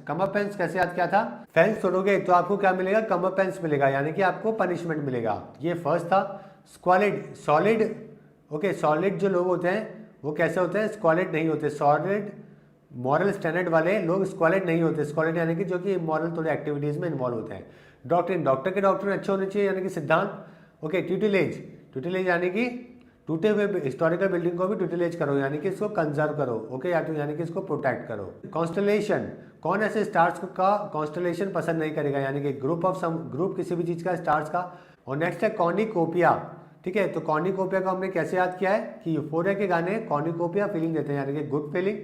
कमरपेंस कैसे याद किया था? फेंस तोड़ोगे तो आपको क्या मिलेगा? कमरपेंस मिलेगा, यानी कि आपको पनिशमेंट मिलेगा। ये फर्स्ट था। स्क्वालिड, सॉलिड, ओके, सॉलिड जो लोग होते हैं वो कैसे होते हैं? स्क्वालिड नहीं होते। सॉलिड मॉरल स्टैंडर्ड वाले लोग स्क्वालिड नहीं होते। स्क्वालिड यानी कि जो कि मॉरल थोड़े एक्टिविटीज में इन्वॉल्व होते हैं। डॉक्ट्रिन, डॉक्टर के डॉक्ट्रिन अच्छे होने चाहिए, यानी कि सिद्धांत। ओके, ट्यूटिलेज, ट्यूटिलेज यानी कि टूटे हुए हिस्टोरिकल बिल्डिंग को भी ट्यूटिलेज करो, यानी कि इसको कंजर्व करो। ओके, या तो यानी कि इसको प्रोटेक्ट करो। कॉन्स्टलेशन, कौन ऐसे स्टार्स का कॉन्स्टलेशन पसंद नहीं करेगा, यानी कि ग्रुप किसी भी चीज का स्टार्स का। और नेक्स्ट है कॉर्निकोपिया। ठीक है, तो कॉर्निकोपिया को हमने कैसे याद किया है कि यूफोरिया के गाने कॉर्निकोपिया फीलिंग देते हैं, यानी कि good feeling.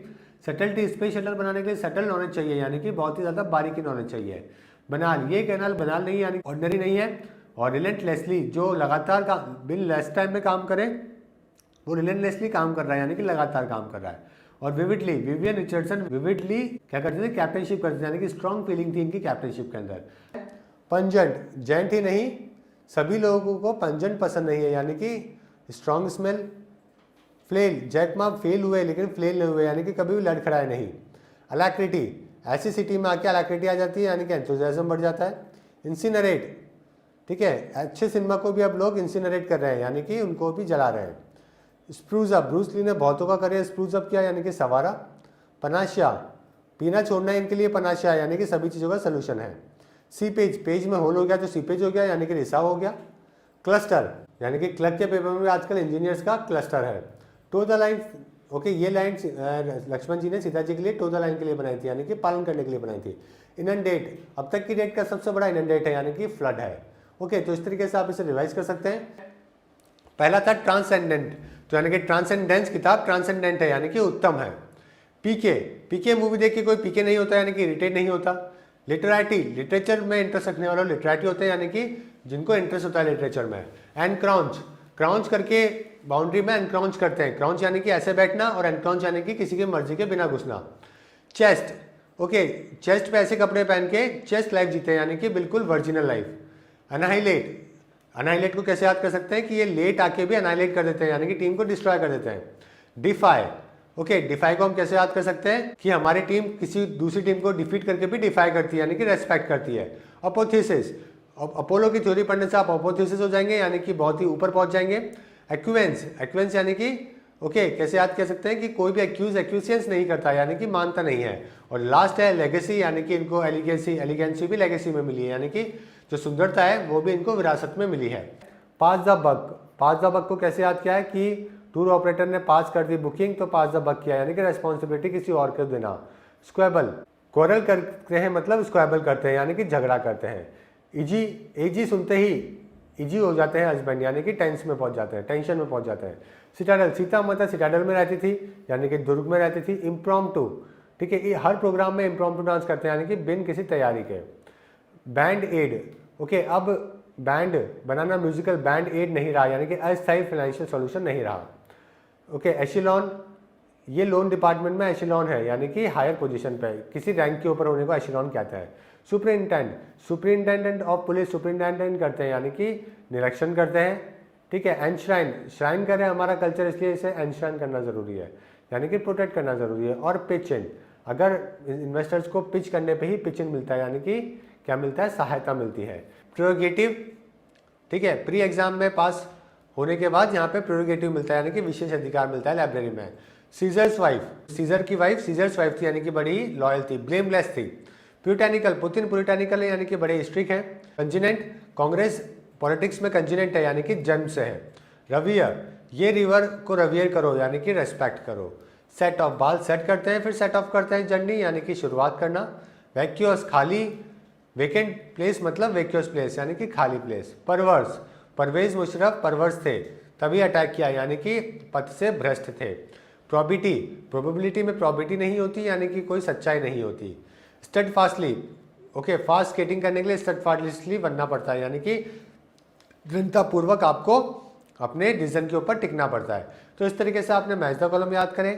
Subtlety, space shuttle बनाने के लिए सटल नॉलेज चाहिए, यानी कि बहुत ही ज्यादा बारीकी नॉलेज चाहिए। बनाल, ये कैनाल बनाल नहीं यानी ऑर्डिनरी नहीं है। और रिलेंटलेसली, जो लगातार का बिन लेस टाइम में काम करे वो रिलेंटलेसली काम कर रहा है, यानी कि लगातार काम कर रहा है। और विविडली, विवियन रिचर्डसन विविडली क्या करते थे? कैप्टनशिप करते थे, यानी कि स्ट्रॉन्ग फीलिंग थी इनकी कैप्टनशिप के अंदर। पंजेंट, जेंट ही नहीं, सभी लोगों को पंजेंट पसंद नहीं है, यानी कि strong smell. Flail, Jack Ma fail हुए लेकिन फ्लेल नहीं हुए, यानी कि कभी भी लड़खड़ाए नहीं। अलाक्रिटी, ऐसी सिटी में आके अलाक्रिटी आ जाती है, यानी कि एंथुजियाज्म बढ़ जाता है। इंसिनरेट, ठीक है, अच्छे सिनेमा को भी अब लोग इंसिनरेट कर रहे हैं, यानी कि उनको भी जला रहे हैं। स्प्रूज अप, ब्रूस ली ने बहुतों का करियर स्प्रूज अप किया, यानी कि सवारा। पनाशिया, पीना छोड़ना इनके लिए पनाशिया, यानी कि सभी चीज़ों का सोल्यूशन है। सीपेज, पेज में होल हो गया तो सीपेज हो गया, यानी कि रिसाव हो गया। क्लस्टर, यानी कि क्लर्क के पेपर में आजकल इंजीनियर्स का क्लस्टर है। टो द लाइन, ओके, ये लाइन लक्ष्मण जी ने सीता जी के लिए टो द लाइन के लिए बनाई थी, यानी कि पालन करने के लिए बनाई थी। इनंडेट, अब तक की डेट का सबसे बड़ा इनंडेट है, यानी कि फ्लड है। ओके, तो इस तरीके से आप इसे रिवाइज कर सकते हैं। पहला था ट्रांसेंडेंट, तो यानी कि ट्रांसेंडेंस किताब ट्रांसेंडेंट है, यानी कि उत्तम है। पीके, पीके मूवी देख के कोई पीके नहीं होता, यानी कि इरिटेट नहीं होता। लिटरेटी, लिटरेचर में इंटरेस्ट रखने वालों लिटरेटी होते हैं, यानी कि जिनको इंटरेस्ट होता है लिटरेचर में। एनक्राउंच, क्राउंच करके बाउंड्री में एनक्राउंच करते हैं। क्राउंच यानी कि ऐसे बैठना, और एनक्राउंच यानी कि किसी की मर्जी के बिना घुसना। चेस्ट, ओके, चेस्ट पे ऐसे कपड़े पहन के चेस्ट लाइफ जीते हैं, यानी कि बिल्कुल वर्जिनल लाइफ। अनाहिलेट, अनाहिलेट को कैसे याद कर सकते हैं कि ये लेट आके भी अनाहिलेट कर देते हैं, यानी कि टीम को डिस्ट्रॉय कर देते हैं। डिफाई, ओके, डिफाई को हम कैसे याद कर सकते हैं कि हमारी टीम किसी दूसरी टीम को डिफीट करके भी डिफाई करती है, यानी कि रेस्पेक्ट करती है। अपोथेसिस, अपोलो की थ्योरी पढ़ने से आप अपोथेसिस हो जाएंगे, यानी कि बहुत ही ऊपर पहुंच जाएंगे। एक्यूवेंस, एक्यूवेंस यानी कि ओके, कैसे याद कर सकते हैं कि कोई भी एक्यूसेंस नहीं करता, यानी कि मानता नहीं है। और लास्ट है लेगेसी, यानी कि इनको एलिगेंसी भी लेगेसी में मिली है, यानी कि जो सुंदरता है वो भी इनको विरासत में मिली है। पास the buck, pass the buck को कैसे याद किया है कि टूर ऑपरेटर ने पास कर दी बुकिंग तो पास द बक किया, यानी कि रेस्पॉन्सिबिलिटी किसी और को देना। स्क्वेबल, क्वारल करते हैं मतलब स्क्वेबल करते हैं, यानी कि झगड़ा करते हैं। इजी, एजी सुनते ही इजी हो जाते हैं हस्बैंड, यानी कि टेंस में पहुंच जाते हैं, टेंशन में पहुंच जाते हैं। सिटाडल, सीता माता सिटाडल में रहती थी, यानी कि दुर्ग में रहती थी। इम्प्रॉम्प्टू, ठीक है, हर प्रोग्राम में इम्प्रॉम्प्टू डांस करते हैं, यानी कि बिन किसी तैयारी के। बैंड एड, ओके, अब बैंड बनाना म्यूजिकल बैंड एड नहीं रहा, यानी कि अस्थायी फाइनेंशियल सॉल्यूशन नहीं रहा। ओके, एशिलॉन, ये लोन डिपार्टमेंट में एशिलॉन है, यानी कि हायर पोजीशन पे किसी रैंक के ऊपर होने को एशिलॉन कहता है। सुपरिंटेंडेंट ऑफ पुलिस, सुपरिंटेंडेंट करते हैं, यानी कि निरीक्षण करते हैं। ठीक है, एनश्राइन, श्राइन करे हमारा कल्चर, इसलिए इसे एनश्राइन करना जरूरी है, यानी कि प्रोटेक्ट करना जरूरी है। और पिच इन, अगर इन्वेस्टर्स को पिच करने पे ही पिच इन मिलता है, यानी कि क्या मिलता है? सहायता मिलती है। प्रोगेटिव, ठीक है, प्री एग्जाम में पास होने के बाद यहाँ पे प्रोगेटिव मिलता है, यानी कि विशेष अधिकार मिलता है लाइब्रेरी में। सीजर्स वाइफ, सीजर की वाइफ सीजर्स वाइफ थी, यानी कि बड़ी लॉयल थी, ब्लेमलेस थी। प्यूटैनिकल, पुतिन प्यूटैनिकल है, यानी कि बड़े स्ट्रिक्ट हैं। कंजिनेंट, कांग्रेस पॉलिटिक्स में कंजिनेंट है, यानी कि जन्म से है। रवियर, ये रिवर को रवियर करो, यानी कि रेस्पेक्ट करो। सेट ऑफ, बाल सेट करते हैं फिर सेट ऑफ करते हैं, जर्नी यानी कि शुरुआत करना। वैक्यूअस, खाली, वेकेंट प्लेस मतलब वैक्यूअस प्लेस, यानी कि खाली place. Perverse, Pervez Musharraf perverse थे तभी अटैक किया, यानी कि पथ से भ्रष्ट थे। प्रोबिटी, प्रोबेबिलिटी में प्रोबिटी नहीं होती, यानी कि कोई सच्चाई नहीं होती। Stud fastly, okay, fast skating करने के लिए स्टड फास्टली बनना पड़ता है, यानी कि दृढ़तापूर्वक आपको अपने डिसीजन के ऊपर टिकना पड़ता है। तो इस तरीके से आपने मैच द कॉलम याद करें।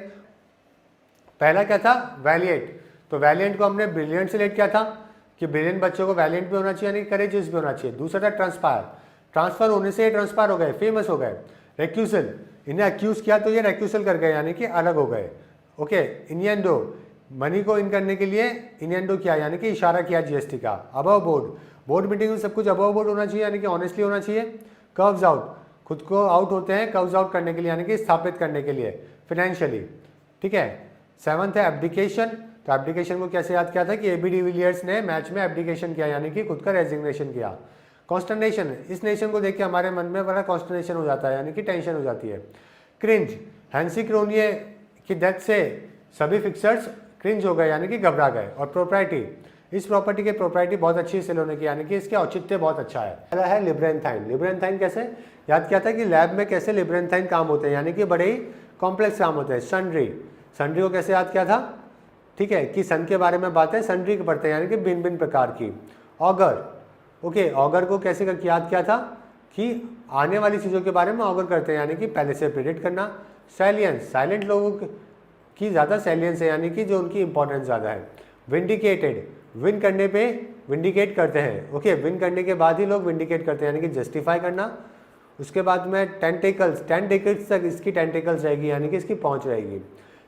पहला क्या था? वैलिएंट, तो वैलिएंट को हमने ब्रिलियंट से लेट किया था कि ब्रिलियंट बच्चों को वैलिएंट भी होना चाहिए, यानी करेजियस भी होना चाहिए। दूसरा था ट्रांसफायर, ट्रांसफर होने से ये ट्रांसफायर हो गए, फेमस हो गए। रेक्यूसल, इन्हें अक्यूज किया तो ये रेक्यूसल कर गए, यानी कि अलग हो गए। ओके, इनियंडो, मनी को इन करने के लिए इनियंडो किया, यानी कि इशारा किया जीएसटी का। अबव बोर्ड, बोर्ड मीटिंग में सब कुछ अबव बोर्ड होना चाहिए, यानी कि ऑनेस्टली होना चाहिए। कर्व्स आउट, खुद को आउट होते हैं कर्व्स आउट करने के लिए, यानी कि स्थापित करने के लिए फिनेंशियली, ठीक है। 7th है एब्डिकेशन। तो एब्डिकेशन को कैसे याद किया था कि एबी डिविलियर्स ने मैच में एब्डिकेशन किया, यानी कि खुद का रेजिग्नेशन किया। कॉन्स्टर्नेशन, इस नेशन को देख के हमारे मन में बड़ा कॉन्स्टर्नेशन हो जाता है, यानी कि टेंशन हो जाती है। क्रिंज, हैंसी क्रोनिये की डेथ से सभी फिक्सर्स क्रिंज हो गए, यानी कि घबरा गए। और प्रोप्राइटी, इस प्रॉपर्टी की प्रोप्राइटी बहुत अच्छी सेल होने की, यानी कि इसके औचित्य बहुत अच्छा है। पहला है लिब्रेंथाइन। लिब्रेंथाइन कैसे याद किया था कि लैब में कैसे लिब्रेंथाइन काम होते हैं, यानी कि बड़े ही कॉम्प्लेक्स काम होते हैं। सन्ड्री, सन्ड्री को कैसे याद किया था, ठीक है, कि सन के बारे में बातें सन्ड्री के पढ़ते हैं, यानी कि भिन्न भिन्न प्रकार की। ऑगर, ओके, ऑगर को कैसे याद किया था कि आने वाली चीज़ों के बारे में ऑगर करते हैं, यानी कि पहले से प्रेडिक्ट करना। साइलेंस, साइलेंट लोगों की ज़्यादा साइलेंस है, यानी कि जो उनकी इंपॉर्टेंस ज़्यादा है। विंडिकेटेड, विन करने पे विंडिकेट करते हैं, ओके, विन करने के बाद ही लोग विंडिकेट करते हैं, यानी कि जस्टिफाई करना। उसके बाद में टेंटिकल्स, 10 डेकेड्स तक इसकी टेंटिकल्स रहेगी, यानी कि इसकी पहुंच रहेगी।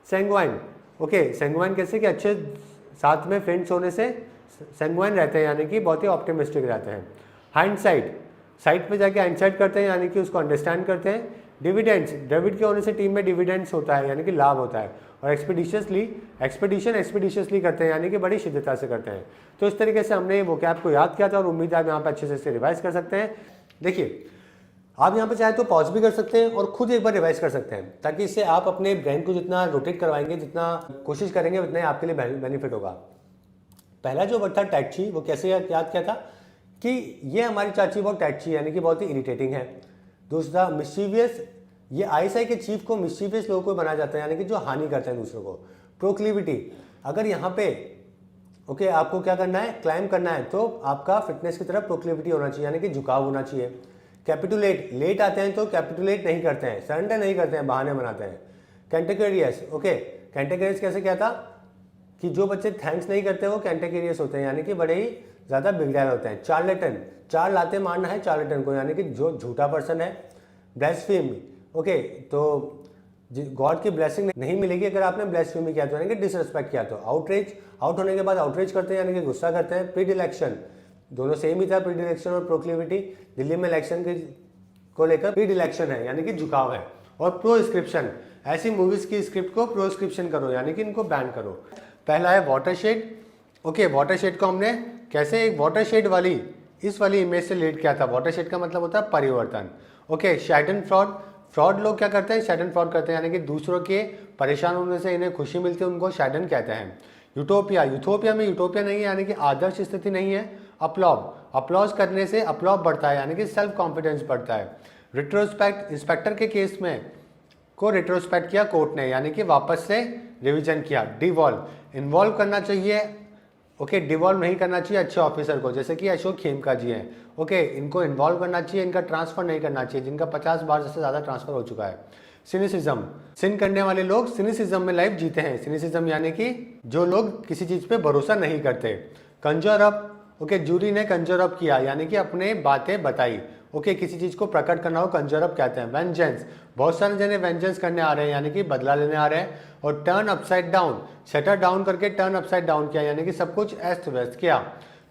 सेंग्वाइन, ओके, सेंग्वाइन कैसे कि अच्छे साथ में फ्रेंड्स होने से सेंग्वाइन रहते हैं, यानी कि बहुत ही ऑप्टिमिस्टिक रहते हैं। हाइंडसाइट, साइट पे जाके हाइंडसाइट करते हैं, यानी कि उसको अंडरस्टैंड करते हैं। डिविडेंड्स, डेबिट के होने से टीम में डिविडेंड्स होता है, यानी कि लाभ होता है। और एक्सपीडिशियसली करते हैं, यानी कि बड़ी शिद्दता से करते हैं। तो इस तरीके से हमने वो कैप को याद किया था और उम्मीद है आप यहाँ पे अच्छे से इसे रिवाइज कर सकते हैं। देखिए, आप यहाँ पे चाहे तो पॉज भी कर सकते हैं और खुद एक बार रिवाइज कर सकते हैं, ताकि इससे आप अपने ब्रेन को जितना रोटेट करवाएंगे, जितना कोशिश करेंगे, उतना ही आपके लिए बेनिफिट होगा। पहला जो वर्ड था टैची, वो कैसे याद किया था कि ये हमारी चाची बहुत टैची, यानी कि बहुत ही इरिटेटिंग है। दूसरा मिस्चीवियस, ये आईएसआई के चीफ को मिस्चीवियस लोगों को बनाया जाता है, यानी कि जो हानि करते हैं दूसरों को। प्रोक्लिविटी, अगर यहाँ पे ओके आपको क्या करना है, क्लाइम करना है, तो आपका फिटनेस की तरफ प्रोक्लिविटी होना चाहिए, यानी कि झुकाव होना चाहिए। कैपिटुलेट, लेट आते हैं तो कैपिटुलेट नहीं करते हैं, सरेंडर नहीं करते हैं, बहाने बनाते हैं। कैंटेकेरियस, ओके, कैंटेकेरियस कैसे क्या था कि जो बच्चे थैंक्स नहीं करते वो कैंटेकेरियस होते हैं, यानी कि बड़े ही ज़्यादा बिगड़ैल होते हैं। चार्लेटन, चार लाते मारना है चार्लेटन को, यानी कि जो झूठा पर्सन है। ब्लेस्फेमी, ओके, तो गॉड की ब्लेसिंग नहीं मिलेगी अगर आपने ब्लेस्फेमी किया तो, यानी कि डिसरिस्पेक्ट किया तो। आउटरीच, आउट होने के बाद आउटरीच करते हैं, यानी कि गुस्सा करते हैं। प्रीडिलेक्शन, दोनों सेम ही था, प्रीडिलेक्शन और प्रोक्लिविटी। दिल्ली में इलेक्शन को लेकर प्रीडिलेक्शन है, यानी कि झुकाव है। और प्रोस्क्रिप्शन, ऐसी मूवीज की स्क्रिप्ट को प्रोस्क्रिप्शन करो, यानी कि इनको बैन करो। पहला है वाटरशेड, ओके, वाटरशेड को हमने कैसे एक वाटरशेड वाली इस वाली इमेज से रिलेट किया था। वाटरशेड का मतलब होता है परिवर्तन, ओके। शैडन फ्रॉड, फ्रॉड लोग क्या करते हैं, शैडन फ्रॉड करते हैं, यानी कि दूसरों के परेशान होने से इन्हें खुशी मिलती है, उनको शैडन कहते हैं। यूटोपिया, यूटोपिया में यूटोपिया नहीं है, यानी कि आदर्श स्थिति नहीं है। अपलॉब, अपलॉज करने से अपलॉब बढ़ता है, यानी कि सेल्फ कॉन्फिडेंस बढ़ता है। रिट्रोस्पेक्ट, इंस्पेक्टर के केस में को रिट्रोस्पेक्ट किया कोर्ट ने, यानी कि वापस से रिवीजन किया। डिवॉल्व, इन्वॉल्व करना चाहिए, ओके, डिवॉल्व नहीं करना चाहिए अच्छे ऑफिसर को, जैसे कि अशोक खेमका जी हैं, ओके, इनको इन्वॉल्व करना चाहिए, इनका ट्रांसफर नहीं करना चाहिए, जिनका 50 बार से ज़्यादा ट्रांसफर हो चुका है। सिनिसिज्म, सिन करने वाले लोग सिनिसिज्म में लाइफ जीते हैं। सिनिसिज्म यानी कि जो लोग किसी चीज़ पे भरोसा नहीं करते। कंजर अप, ओके, जूरी ने कंजर अप किया, यानी कि अपने बातें बताई, ओके, किसी चीज़ को प्रकट करना हो कंजर अप कहते हैं। वेंजेंस, बहुत सारे जने वेंजेंस करने आ रहे हैं, यानी कि बदला लेने आ रहे हैं। और turn upside down, shutter down करके टर्न अपसाइड डाउन किया, यानी कि सब कुछ अस्त व्यस्त किया।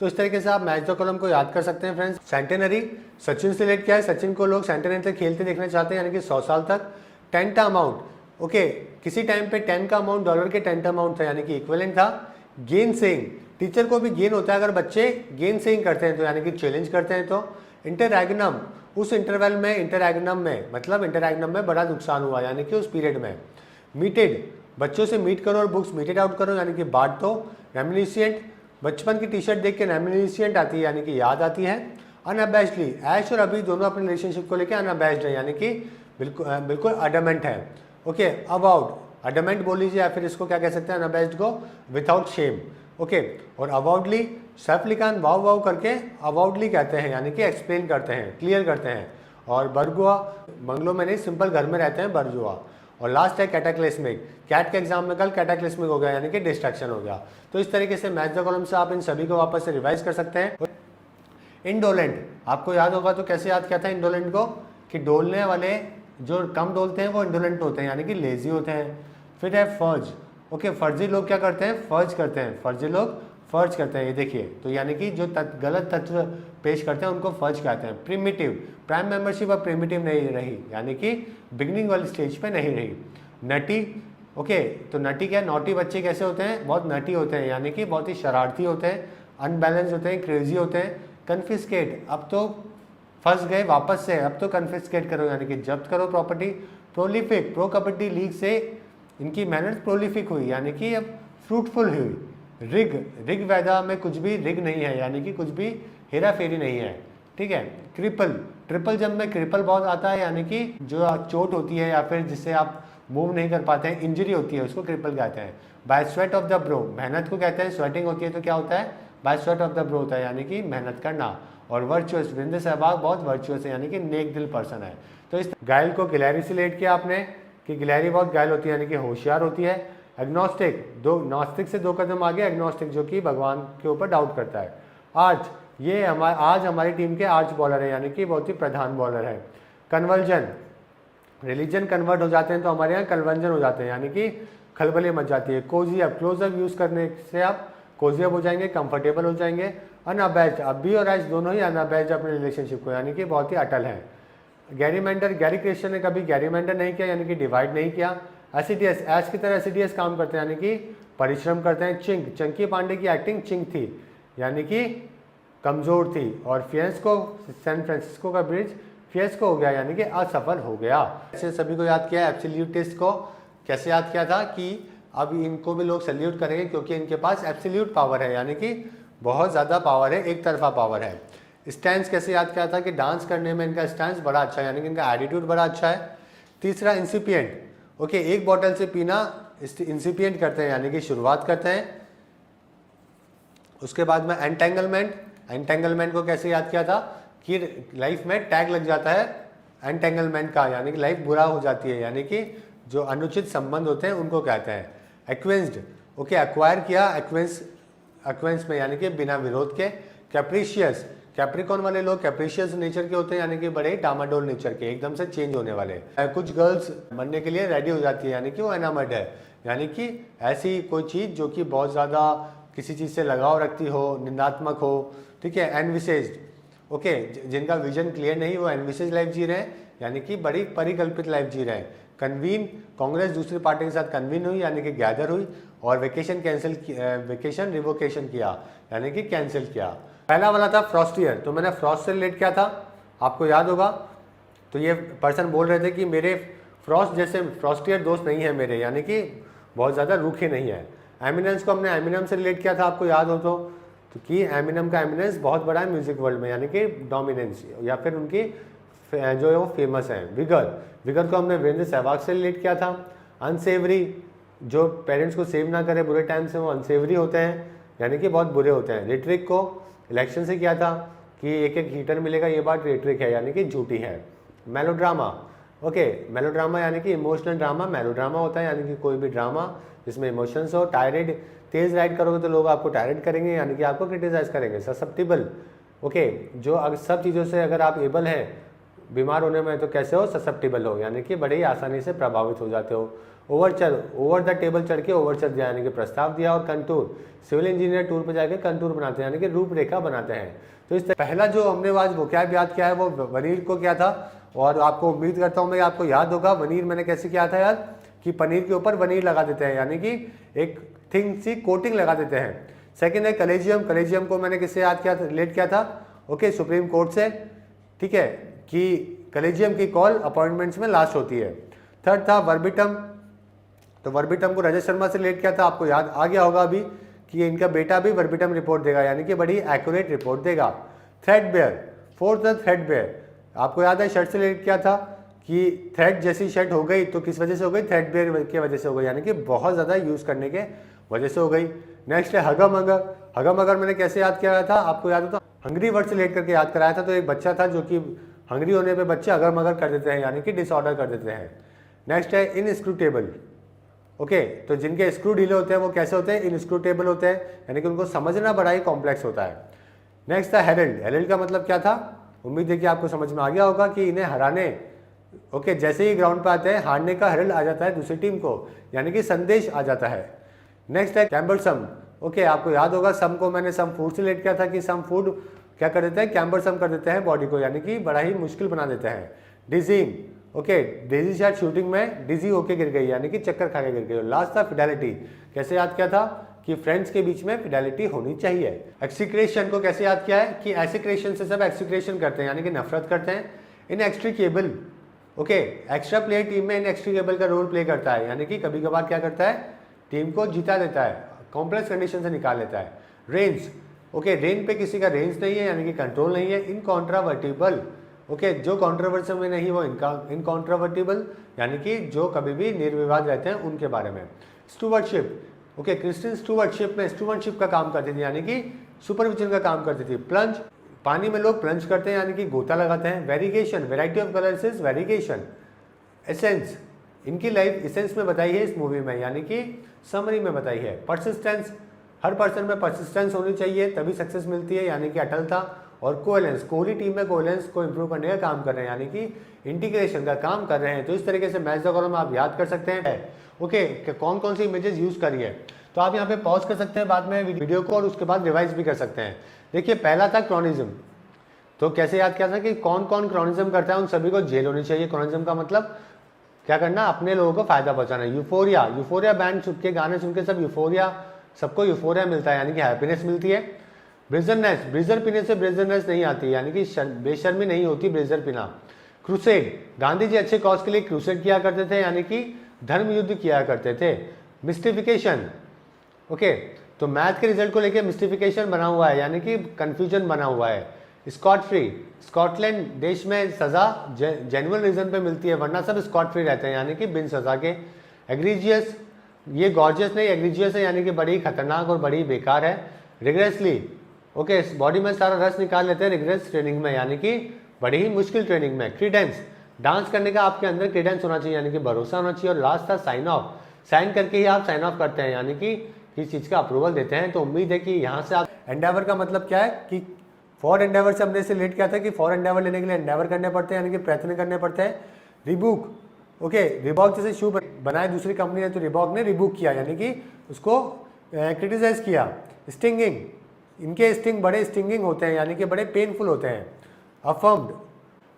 तो इस तरीके से आप मैच द कॉलम को याद कर सकते हैं फ्रेंड्स। सेंटेनरी, सचिन से रिलेट किया है, सचिन को लोग सेंटेनरी तक खेलते देखना चाहते हैं, यानी कि 100 साल तक। 10 का अमाउंट, ओके, किसी टाइम पे 10 का अमाउंट डॉलर के 10 अमाउंट था, यानी कि इक्विवेलेंट था। गेन सेइंग, टीचर को भी गेन होता है अगर बच्चे गेन सेइंग करते हैं तो, यानी कि चैलेंज करते हैं तो। इंटरएग्नम, उस इंटरवल में इंटरएग्नम में मतलब इंटरएग्नम में बड़ा नुकसान हुआ, यानी कि उस पीरियड में। मीटेड, बच्चों से मीट करो और बुक्स मीटेड आउट करो, यानी कि बांट दो। रेमिनिशिएंट, बचपन की टी शर्ट देख के रेमिनिशिएंट आती है, यानी कि याद आती है। अनअबैश्डली, ऐश और अभी दोनों अपने रिलेशनशिप को लेकर अनअबैश्ड है, यानी कि बिल्कुल अडमेंट है, ओके। अबाउट, अडमेंट बोल लीजिए, या फिर इसको क्या कह सकते हैं अनअबैश्ड को, विदाउट शेम, ओके। और अबाउटली, सर्फ लिखान वाव वाव करके अबाउटली कहते हैं, यानी कि एक्सप्लेन करते हैं, क्लियर करते हैं। और बरगुआ, बंगलों में नहीं, सिंपल घर में रहते हैं, बरजुआ। और लास्ट है कैटाक्लिस्मिक, कैट के एग्जाम में कल कैटाक्लिस्मिक हो गया, यानी कि डिस्ट्रैक्शन हो गया। तो इस तरीके से मैच द कॉलम से आप इन सभी को वापस से रिवाइज कर सकते हैं। इंडोलेंट, आपको याद होगा तो कैसे याद किया था इंडोलेंट को, कि डोलने वाले जो कम डोलते हैं वो इंडोलेंट होते हैं, यानी कि लेजी होते हैं। फिर है फर्ज, ओके, फर्जी लोग क्या करते हैं, फर्ज करते हैं, फर्जी लोग फर्ज करते हैं, ये देखिए। तो यानी कि जो गलत तथ्य पेश करते हैं उनको फर्ज कहते हैं। प्रिमिटिव, प्राइम मेंबरशिप अब प्रिमिटिव नहीं रही, यानी कि बिगिनिंग वाली स्टेज पे नहीं रही। नटी, ओके, तो नटी क्या, नॉटी बच्चे कैसे होते हैं, बहुत नटी होते हैं, यानी कि बहुत ही शरारती होते हैं, अनबैलेंस होते हैं, क्रेजी होते हैं। कन्फिस्केट, अब तो फंस गए वापस से, अब तो कन्फिस्केट करो, यानी कि जब्त करो property. Prolific, pro kabaddi league से इनकी मेहनत प्रोलिफिक हुई, यानी कि अब फ्रूटफुल हुई। रिग, ऋग वेदा में कुछ भी रिग नहीं है, यानी कि कुछ भी हेरा फेरी नहीं है, ठीक है। क्रिपल, ट्रिपल जंप में क्रिपल बहुत आता है, यानी कि जो चोट होती है या फिर जिससे आप मूव नहीं कर पाते हैं, इंजरी होती है, उसको क्रिपल कहते हैं। By sweat of the brow, मेहनत को कहते हैं, स्वेटिंग होती है तो क्या होता है, by sweat of the brow होता है, यानी कि मेहनत करना। और वर्चुअस, वीरेंद्र सहवाग बहुत वर्चुअस है, यानी कि नेक दिल पर्सन है। तो इस घायल को गिलहरी से रिलेट किया आपने कि गिलहरी बहुत घायल होती है, यानी कि होशियार होती है। एग्नोस्टिक, दो नॉस्टिक से 2 कदम आगे एग्नोस्टिक, जो कि भगवान के ऊपर डाउट करता है। आर्च, ये आज हमारी टीम के आर्च बॉलर है, यानी कि बहुत ही प्रधान बॉलर है। कन्वर्जन, रिलीजन कन्वर्ट हो जाते हैं तो हमारे यहाँ कन्वर्जन हो जाते हैं, यानी कि खलबली मच जाती है। कोजियप, क्लोजअप यूज करने से आप कोजियप हो जाएंगे, कंफर्टेबल हो जाएंगे। अनअबैज्ड, अभी और आज दोनों ही अनअबैज्ड अपने रिलेशनशिप को, यानी कि बहुत ही अटल है। गैरीमेंडर, गैरी क्रिश्चियन ने कभी गैरीमेंडर नहीं किया, यानी कि डिवाइड नहीं किया। एसिडियस, एस की तरह एसिडियस काम करते हैं, यानी कि परिश्रम करते हैं। चिंक, चंकी पांडे की एक्टिंग चिंक थी, यानी कि कमजोर थी। और फियंस्को, सैन फ्रांसिस्को का ब्रिज फियंस्को हो गया, यानी कि असफल हो गया। ऐसे सभी को याद किया। एब्सोल्यूटिस्ट को कैसे याद किया था कि अब इनको भी लोग सैल्यूट करेंगे क्योंकि इनके पास एब्सोल्यूट पावर है, यानी कि बहुत ज़्यादा पावर है, एक तरफा पावर है। स्टैंस कैसे याद किया था कि डांस करने में इनका स्टैंस बड़ा अच्छा है, यानी कि इनका एटीट्यूड बड़ा अच्छा है। तीसरा इंसिपिएंट, ओके, एक बॉटल से पीना इंसिपिएंट करते हैं, यानी कि शुरुआत करते हैं। उसके बाद में एंटेंगलमेंट, एंटेंगलमेंट को कैसे याद किया था कि लाइफ में टैग लग जाता है एंटेंगलमेंट का, यानी कि लाइफ बुरा हो जाती है, यानी कि जो अनुचित संबंध होते हैं उनको कहते हैं। एक्वेंस्ड, ओके, एक्वायर किया एक्वेंस में, यानी कि बिना विरोध के। कैप्रिशियस, कैप्रिकॉन वाले लोग कैप्रिशियस नेचर के होते हैं, यानी कि बड़े डामाडोल नेचर के, एकदम से चेंज होने वाले। कुछ गर्ल्स बनने के लिए रेडी हो जाती है, यानी कि वो एनामर्ड है, यानी कि ऐसी कोई चीज़ जो कि बहुत ज़्यादा किसी चीज़ से लगाव रखती हो, निंदात्मक हो, ठीक है। एनविसेज्ड, ओके, जिनका विजन क्लियर नहीं वो एनविसेज लाइफ जी रहे हैं, यानी कि बड़ी परिकल्पित लाइफ जी रहे हैं। कन्वीन, कांग्रेस दूसरी पार्टी के साथ कन्वीन हुई, यानी कि गैदर हुई। और वेकेशन कैंसिल, वेकेशन रिवोकेशन किया, यानी कि कैंसिल किया। पहला वाला था फ्रॉस्टियर, तो मैंने फ्रॉस्ट से रिलेट किया था, आपको याद होगा। तो ये पर्सन बोल रहे थे कि मेरे फ्रॉस्ट जैसे फ्रॉस्टियर दोस्त नहीं है मेरे, यानी कि बहुत ज़्यादा रूखे नहीं है। एमिनेंस को हमने एमिनम से रिलेट किया था, आपको याद हो तो कि एमिनम का एमिनेंस बहुत बड़ा है म्यूजिक वर्ल्ड में, यानी कि डोमिनेंस या फिर उनकी जो है वो फेमस है। विगर, विगर को हमने वीरेंद्र सहवाग से रिलेट किया था। अनसेवरी, जो पेरेंट्स को सेव ना करे बुरे टाइम से वो अनसेवरी होते हैं, यानी कि बहुत बुरे होते हैं। रेट्रिक को इलेक्शन से किया था कि एक एक हीटर मिलेगा, ये बात रेट्रिक है, यानी कि झूठी है। मेलोड्रामा, ओके, मेलोड्रामा यानी कि इमोशनल ड्रामा मेलोड्रामा होता है, यानी कि कोई भी ड्रामा जिसमें इमोशंस हो। टायरेड, तेज राइड करोगे तो लोग आपको टायरेड करेंगे, यानी कि आपको क्रिटिसाइज करेंगे। ससेप्टिबल, ओके, जो सब चीज़ों से अगर आप एबल हैं बीमार होने में तो कैसे हो, ससेप्टिबल हो, यानी कि बड़े ही आसानी से प्रभावित हो जाते हो। ओवर द टेबल चढ़ के ओवरचर दिया, यानी कि प्रस्ताव दिया। और कंटूर, सिविल इंजीनियर टूर पर जाके कंटूर बनाते हैं, यानी कि रूपरेखा बनाते हैं। तो इस पहला जो हमने आज वोकैब याद किया है वो वनीर को किया था, और आपको उम्मीद करता हूँ मैं आपको याद होगा। वनीर मैंने कैसे किया था यार, कि पनीर के ऊपर वनीर लगा देते हैं, यानी कि एक थिंग सी कोटिंग लगा देते हैं। सेकेंड है कलेजियम, कलेजियम को मैंने किससे याद किया था, रिलेट किया था, ओके, सुप्रीम कोर्ट से, ठीक है, कि कलेजियम की कॉल अपॉइंटमेंट्स में लास्ट होती है। थर्ड था वर्बिटम, तो वर्बिटम को रजत शर्मा से रिलेट किया था, आपको याद आ गया होगा अभी कि इनका बेटा भी वर्बिटम रिपोर्ट देगा, यानी कि बड़ी एक्यूरेट रिपोर्ट देगा। थ्रेडबेयर, फोर्थ था थ्रेडबेयर, आपको याद है शर्ट से रिलेट किया था कि थ्रेड जैसी शर्ट हो गई तो किस वजह से हो गई, थ्रेडबेयर की वजह से हो गई, यानी कि बहुत ज़्यादा यूज़ करने के वजह से हो गई। नेक्स्ट है हगम अगर, हगम अगर मैंने कैसे याद किया था, आपको याद हो तो हंग्री वर्ड से रिलेट करके याद कराया था। तो एक बच्चा था जो कि हंग्री होने पे बच्चे अगर मगर कर देते हैं, यानी कि डिसऑर्डर कर देते हैं। नेक्स्ट है इनस्क्रूटेबल, ओके, तो जिनके स्क्रू ढीले होते हैं वो कैसे होते हैं, इनस्क्रूटेबल होते हैं, यानी कि उनको समझना बड़ा ही कॉम्प्लेक्स होता है। नेक्स्ट था हेरल्ड, हेरल्ड का मतलब क्या था, उम्मीद है कि आपको समझ में आ गया होगा कि इन्हें हराने, ओके, जैसे ही ग्राउंड पे आते हैं हारने का हेरल्ड आ जाता है दूसरी टीम को, यानी कि संदेश आ जाता है। नेक्स्ट है कैम्बरसम। ओके, आपको याद होगा सम को मैंने सम फूड से रिलेट किया था कि सम फूड क्या कर देते हैं, कैम्बरसम कर देते हैं बॉडी को, यानी कि बड़ा ही मुश्किल बना देते हैं। डिजींग, ओके, डेजी शायद शूटिंग में डिजी होके गिर गई, यानी कि चक्कर खा के गिर गई। लास्ट था फिडेलिटी। कैसे याद किया था कि फ्रेंड्स के बीच में फिडेलिटी होनी चाहिए। एक्सिक्रेशन को कैसे याद किया है कि एक्सिक्रेशन से सब एक्सिक्रेशन करते हैं, यानी कि नफरत करते हैं। इनएक्सट्रिकेबल, ओके, एक्स्ट्रा प्लेयर टीम में इनएक्सट्रिकेबल का रोल प्ले करता है, यानी कि कभी कभार क्या करता है, टीम को जिता देता है, कॉम्प्लेक्स कंडीशन से निकाल लेता है। रेंज, ओके, रेंज पे किसी का रेंज नहीं है, यानी कि कंट्रोल नहीं है। इनकॉन्ट्रावर्टिबल, ओके, जो कॉन्ट्रोवर्सी में नहीं वो इनकॉन्ट्रावर्टिबल, यानी कि जो कभी भी निर्विवाद रहते हैं उनके बारे में। स्टूवर्डशिप, ओके, क्रिस्टियन स्टूवर्डशिप में स्टूवर्डशिप का काम करती थी, यानी कि सुपरविजन का काम करती थी। प्लंज, पानी में लोग प्लंज करते हैं, यानी कि गोता लगाते हैं। Variegation, variety of colours is variegation. Essence, इनकी लाइफ एसेंस में बताई है इस मूवी में, यानी कि समरी में बताई है। परसिस्टेंस, हर पर्सन में परसिस्टेंस होनी चाहिए तभी सक्सेस मिलती है, यानी कि अटलता। और कोहेलेंस, कोहली टीम में कोहेलेंस को इंप्रूव करने का काम कर रहे हैं, यानी कि इंटीग्रेशन का काम कर रहे हैं। तो इस तरीके से मैच द कॉलम आप याद कर सकते हैं। ओके, कौन कौन सी इमेजेस यूज करी है, तो आप यहाँ पे पॉज कर सकते हैं बाद में वीडियो को और उसके बाद रिवाइज भी कर सकते हैं। देखिए, पहला था क्रॉनिज्म। तो कैसे याद किया था कि कौन कौन क्रॉनिज्म करता है उन सभी को जेल होनी चाहिए। क्रॉनिज्म का मतलब क्या करना, अपने लोगों को फायदा पहुंचाना। यूफोरिया, यूफोरिया बैंड सुन के गाने सुन के सब यूफोरिया, सबको यूफोरिया मिलता है, यानी कि हैप्पीनेस मिलती है। ब्रेजरनेस, ब्रेजर पीने से ब्रेजरनेस नहीं आती, यानी कि बेशर्मी नहीं होती ब्रेजर पीना। क्रूसेड, गांधी जी अच्छे कॉज के लिए क्रूसेड किया करते थे, यानी कि धर्म युद्ध किया करते थे। मिस्टिफिकेशन, ओके, तो मैथ के रिजल्ट को लेकर मिस्टिफिकेशन बना हुआ है, यानी कि कंफ्यूजन बना हुआ है। स्कॉट फ्री, स्कॉटलैंड देश में सजा जेन्युइन रीजन पे मिलती है, वरना सब स्कॉट फ्री रहते हैं, यानी कि बिन सजा के। एग्रीजियस, ये गॉर्जियस नहीं एग्रीजियस है, यानी कि बड़ी खतरनाक और बड़ी बेकार है। रिग्रेसली, ओके, बॉडी में सारा रस निकाल लेते हैं रिग्रेस ट्रेनिंग में, यानी कि बड़ी ही मुश्किल ट्रेनिंग में। क्रीडेंस, डांस करने का आपके अंदर क्रीडेंस होना चाहिए, यानी कि भरोसा होना चाहिए। और लास्ट था साइन ऑफ, साइन करके ही आप साइन ऑफ करते हैं, यानी कि किसी चीज़ का अप्रूवल देते हैं। तो उम्मीद है कि यहाँ से आप एंडेवर का मतलब क्या है कि फॉर एंडेवर से हमने इसे रिलेट किया था कि फॉर एंडेवर लेने के लिए एंडेवर करने पड़ते हैं, यानी कि प्रयत्न करने पड़ते हैं। रिबूक, ओके, रिबॉक जैसे शू बनाए दूसरी कंपनी ने, तो रिबॉक ने रिबूक किया, यानी कि उसको क्रिटिसाइज किया। स्टिंगिंग, इनके स्टिंग बड़े स्टिंगिंग होते हैं, यानी कि बड़े पेनफुल होते हैं। अफर्म्ड,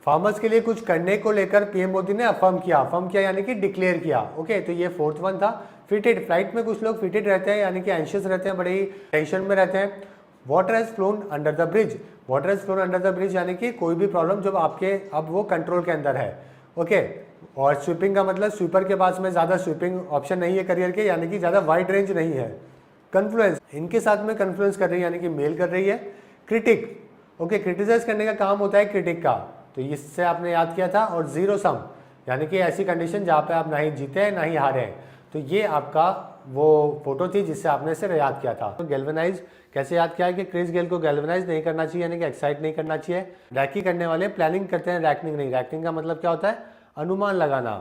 फार्मर्स के लिए कुछ करने को लेकर पीएम मोदी ने अफर्म किया यानी कि डिक्लेयर किया। ओके, तो ये फोर्थ वन था। फिटेड, फ्लाइट में कुछ लोग फिटेड रहते हैं, यानी कि एंशियस रहते हैं, बड़े ही टेंशन में रहते हैं। Water has phloem under the bridge, water has phloem under the bridge, यानी कि कोई भी प्रॉब्लम जब आपके अब वो कंट्रोल के अंदर है। ओके, और स्वीपिंग का मतलब स्वीपर के पास में ज़्यादा स्वीपिंग ऑप्शन नहीं है करियर के, यानी कि ज़्यादा वाइड रेंज नहीं है। कन्फ्लुएंस, इनके साथ में कन्फ्लुएंस कर रही है, यानी कि मेल कर रही है। क्रिटिक, ओके, क्रिटिसाइज करने का काम होता है क्रिटिक का, तो इससे आपने याद किया था। और जीरो सम, यानी कि ऐसी कंडीशन जहाँ पे आप ना ही जीते हैं ना ही हारे हैं। तो ये आपका वो फोटो थी जिससे आपने इसे याद किया था। तो गैल्वेनाइज कैसे याद किया है कि क्रिस गेल को गैल्वेनाइज नहीं करना चाहिए, यानी कि एक्साइट नहीं करना चाहिए। रैकी करने वाले प्लानिंग करते हैं, रैकनिंग नहीं। रैकनिंग का मतलब क्या होता है, अनुमान लगाना।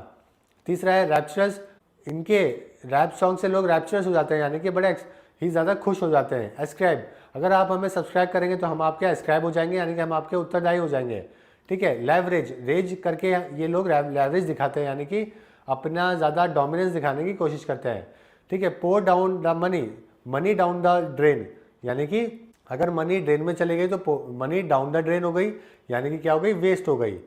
तीसरा है रैप्चरस, इनके रैप सॉन्ग से लोग रैप्चरस हो जाते हैं, यानी कि बड़े ही ज़्यादा खुश हो जाते हैं। एस्क्राइब, अगर आप हमें सब्सक्राइब करेंगे तो हम आपके एस्क्राइब हो जाएंगे, यानी कि हम आपके उत्तरदायी हो जाएंगे। ठीक है। लेवरेज, रेज करके ये लोग लेवरेज दिखाते हैं, यानी कि अपना ज़्यादा डोमिनेंस दिखाने की कोशिश करते हैं। ठीक है। Pour down the money, money down the drain, यानी कि अगर मनी ड्रेन में चली गई तो मनी डाउन द ड्रेन हो गई, यानी कि क्या हो गई, वेस्ट हो गई।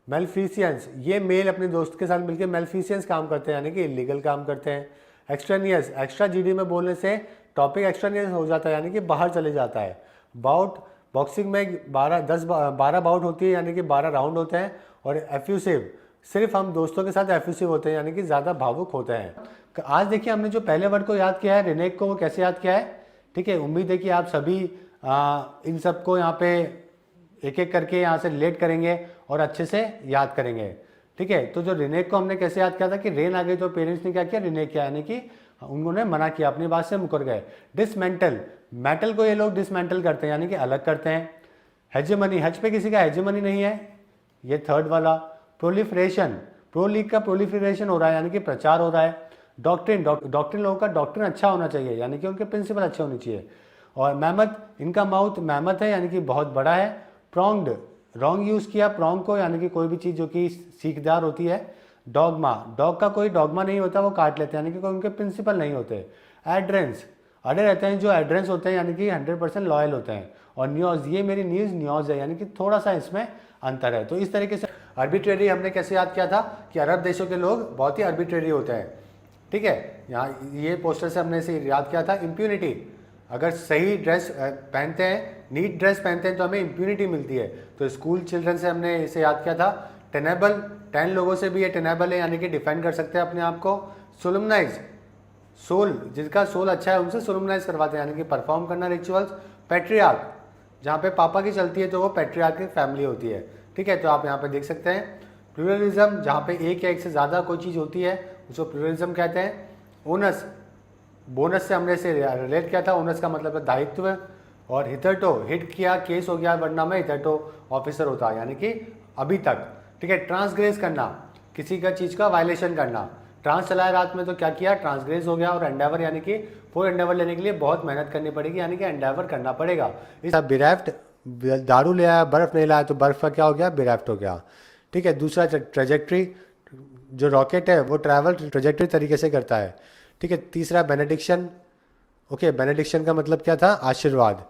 मेलफिशियंस, ये मेल अपने दोस्त के साथ मिलकर मेलफिशियंस काम करते हैं, यानी कि इलीगल काम करते हैं। एक्स्ट्रानियस, एक्स्ट्रा जीडी में बोलने से टॉपिक एक्स्ट्रानियस हो जाता है, यानी कि बाहर चले जाता है। बाउट, बॉक्सिंग में 12 बाउट होती है, यानी कि 12 राउंड होते हैं। और एफ्यूसिव, सिर्फ हम दोस्तों के साथ एफ्यूसिव होते हैं, यानी कि ज़्यादा भावुक होते हैं। आज देखिए हमने जो पहले वर्ड को याद किया है, रिनेक को, वो कैसे याद किया है। ठीक है। उम्मीद है कि आप सभी इन सबको यहाँ पे एक एक करके यहाँ से रिलेट करेंगे और अच्छे से याद करेंगे। ठीक है। तो जो रिनेक को हमने कैसे याद किया था कि रेन आ गई तो पेरेंट्स ने क्या किया, रिनेक किया, यानी कि उन्होंने मना किया, अपनी बात से मुकर गए। डिसमेंटल, मेटल को ये लोग डिसमेंटल करते हैं, यानी कि अलग करते हैं। हेजेमनी, हज पे किसी का हेजेमनी नहीं है, ये थर्ड वाला। प्रोलिफरेशन, प्रो लीग का प्रोलिफरेशन हो रहा है, यानी कि प्रचार हो रहा है। डॉक्ट्रिन, डॉक्ट्रिन लोगों का डॉक्ट्रिन अच्छा होना चाहिए, यानी कि उनके प्रिंसिपल अच्छे होने चाहिए। और मैमथ, इनका माउथ मैमथ है, यानी कि बहुत बड़ा है। प्रॉन्ग्ड, रॉन्ग यूज़ किया प्रॉन्ग को, यानी कि कोई भी चीज़ जो कि सीखदार होती है। डॉगमा, डॉग का कोई डॉगमा नहीं होता, वो काट लेते हैं, यानी कि कोई उनके प्रिंसिपल नहीं होते। एड्रेंस, अड़े रहते हैं। जो एड्रेंस होते हैं यानी कि 100% लॉयल होते हैं। और न्यूज़, ये मेरी न्यूज़ है, यानी कि थोड़ा सा इसमें अंतर है। तो इस तरीके से आर्बिट्रेरी हमने कैसे याद किया था कि अरब देशों के लोग बहुत ही आर्बिट्रेरी होते हैं। ठीक है, यहाँ ये पोस्टर से हमने इसे याद किया था। इम्प्यूनिटी, अगर सही ड्रेस पहनते हैं, नीट ड्रेस पहनते हैं तो हमें इम्प्यूनिटी मिलती है। तो स्कूल चिल्ड्रन से हमने इसे याद किया था। टेनेबल, 10 लोगों से भी ये टेनेबल है, यानी कि डिफेंड कर सकते हैं अपने आप को। सोलमनाइज, सोल, जिसका सोल अच्छा है उनसे सोलमनाइज करवाते हैं, यानी कि परफॉर्म करना रिचुअल्स। पैट्रियार्क, जहाँ पे पापा की चलती है तो वो पैट्रियार्क की फैमिली होती है। ठीक है, तो आप यहाँ पे देख सकते हैं। प्लूरलिज्म, जहाँ पे एक या एक से ज़्यादा कोई चीज़ होती है उसको प्लूरलिज्म कहते हैं। ओनस, बोनस से हमने इसे रिलेट किया था। ओनस का मतलब है दायित्व। और हिथरटो, हिट किया केस हो गया, वरना में हिथरटो ऑफिसर होता है, यानी कि अभी तक। ठीक है, ट्रांसग्रेस करना, किसी का चीज़ का वायलेशन करना। ट्रांस चलाया रात में तो क्या किया, ट्रांसग्रेस हो गया। और एंडेवर, यानी कि फॉर एंडेवर लेने के लिए बहुत मेहनत करनी पड़ेगी, यानी कि एंडेवर करना पड़ेगा। इस बिरेफ्ट, दारू ले आया बर्फ़ नहीं लाया तो बर्फ़ का क्या हो गया, बिरेफ्ट हो गया। ठीक है, दूसरा ट्रेजेक्ट्री, जो रॉकेट है वो ट्रैवल ट्रेजेक्ट्री तरीके से करता है। ठीक है, तीसरा बेनेडिक्शन। ओके, बेनेडिक्शन का मतलब क्या था, आशीर्वाद।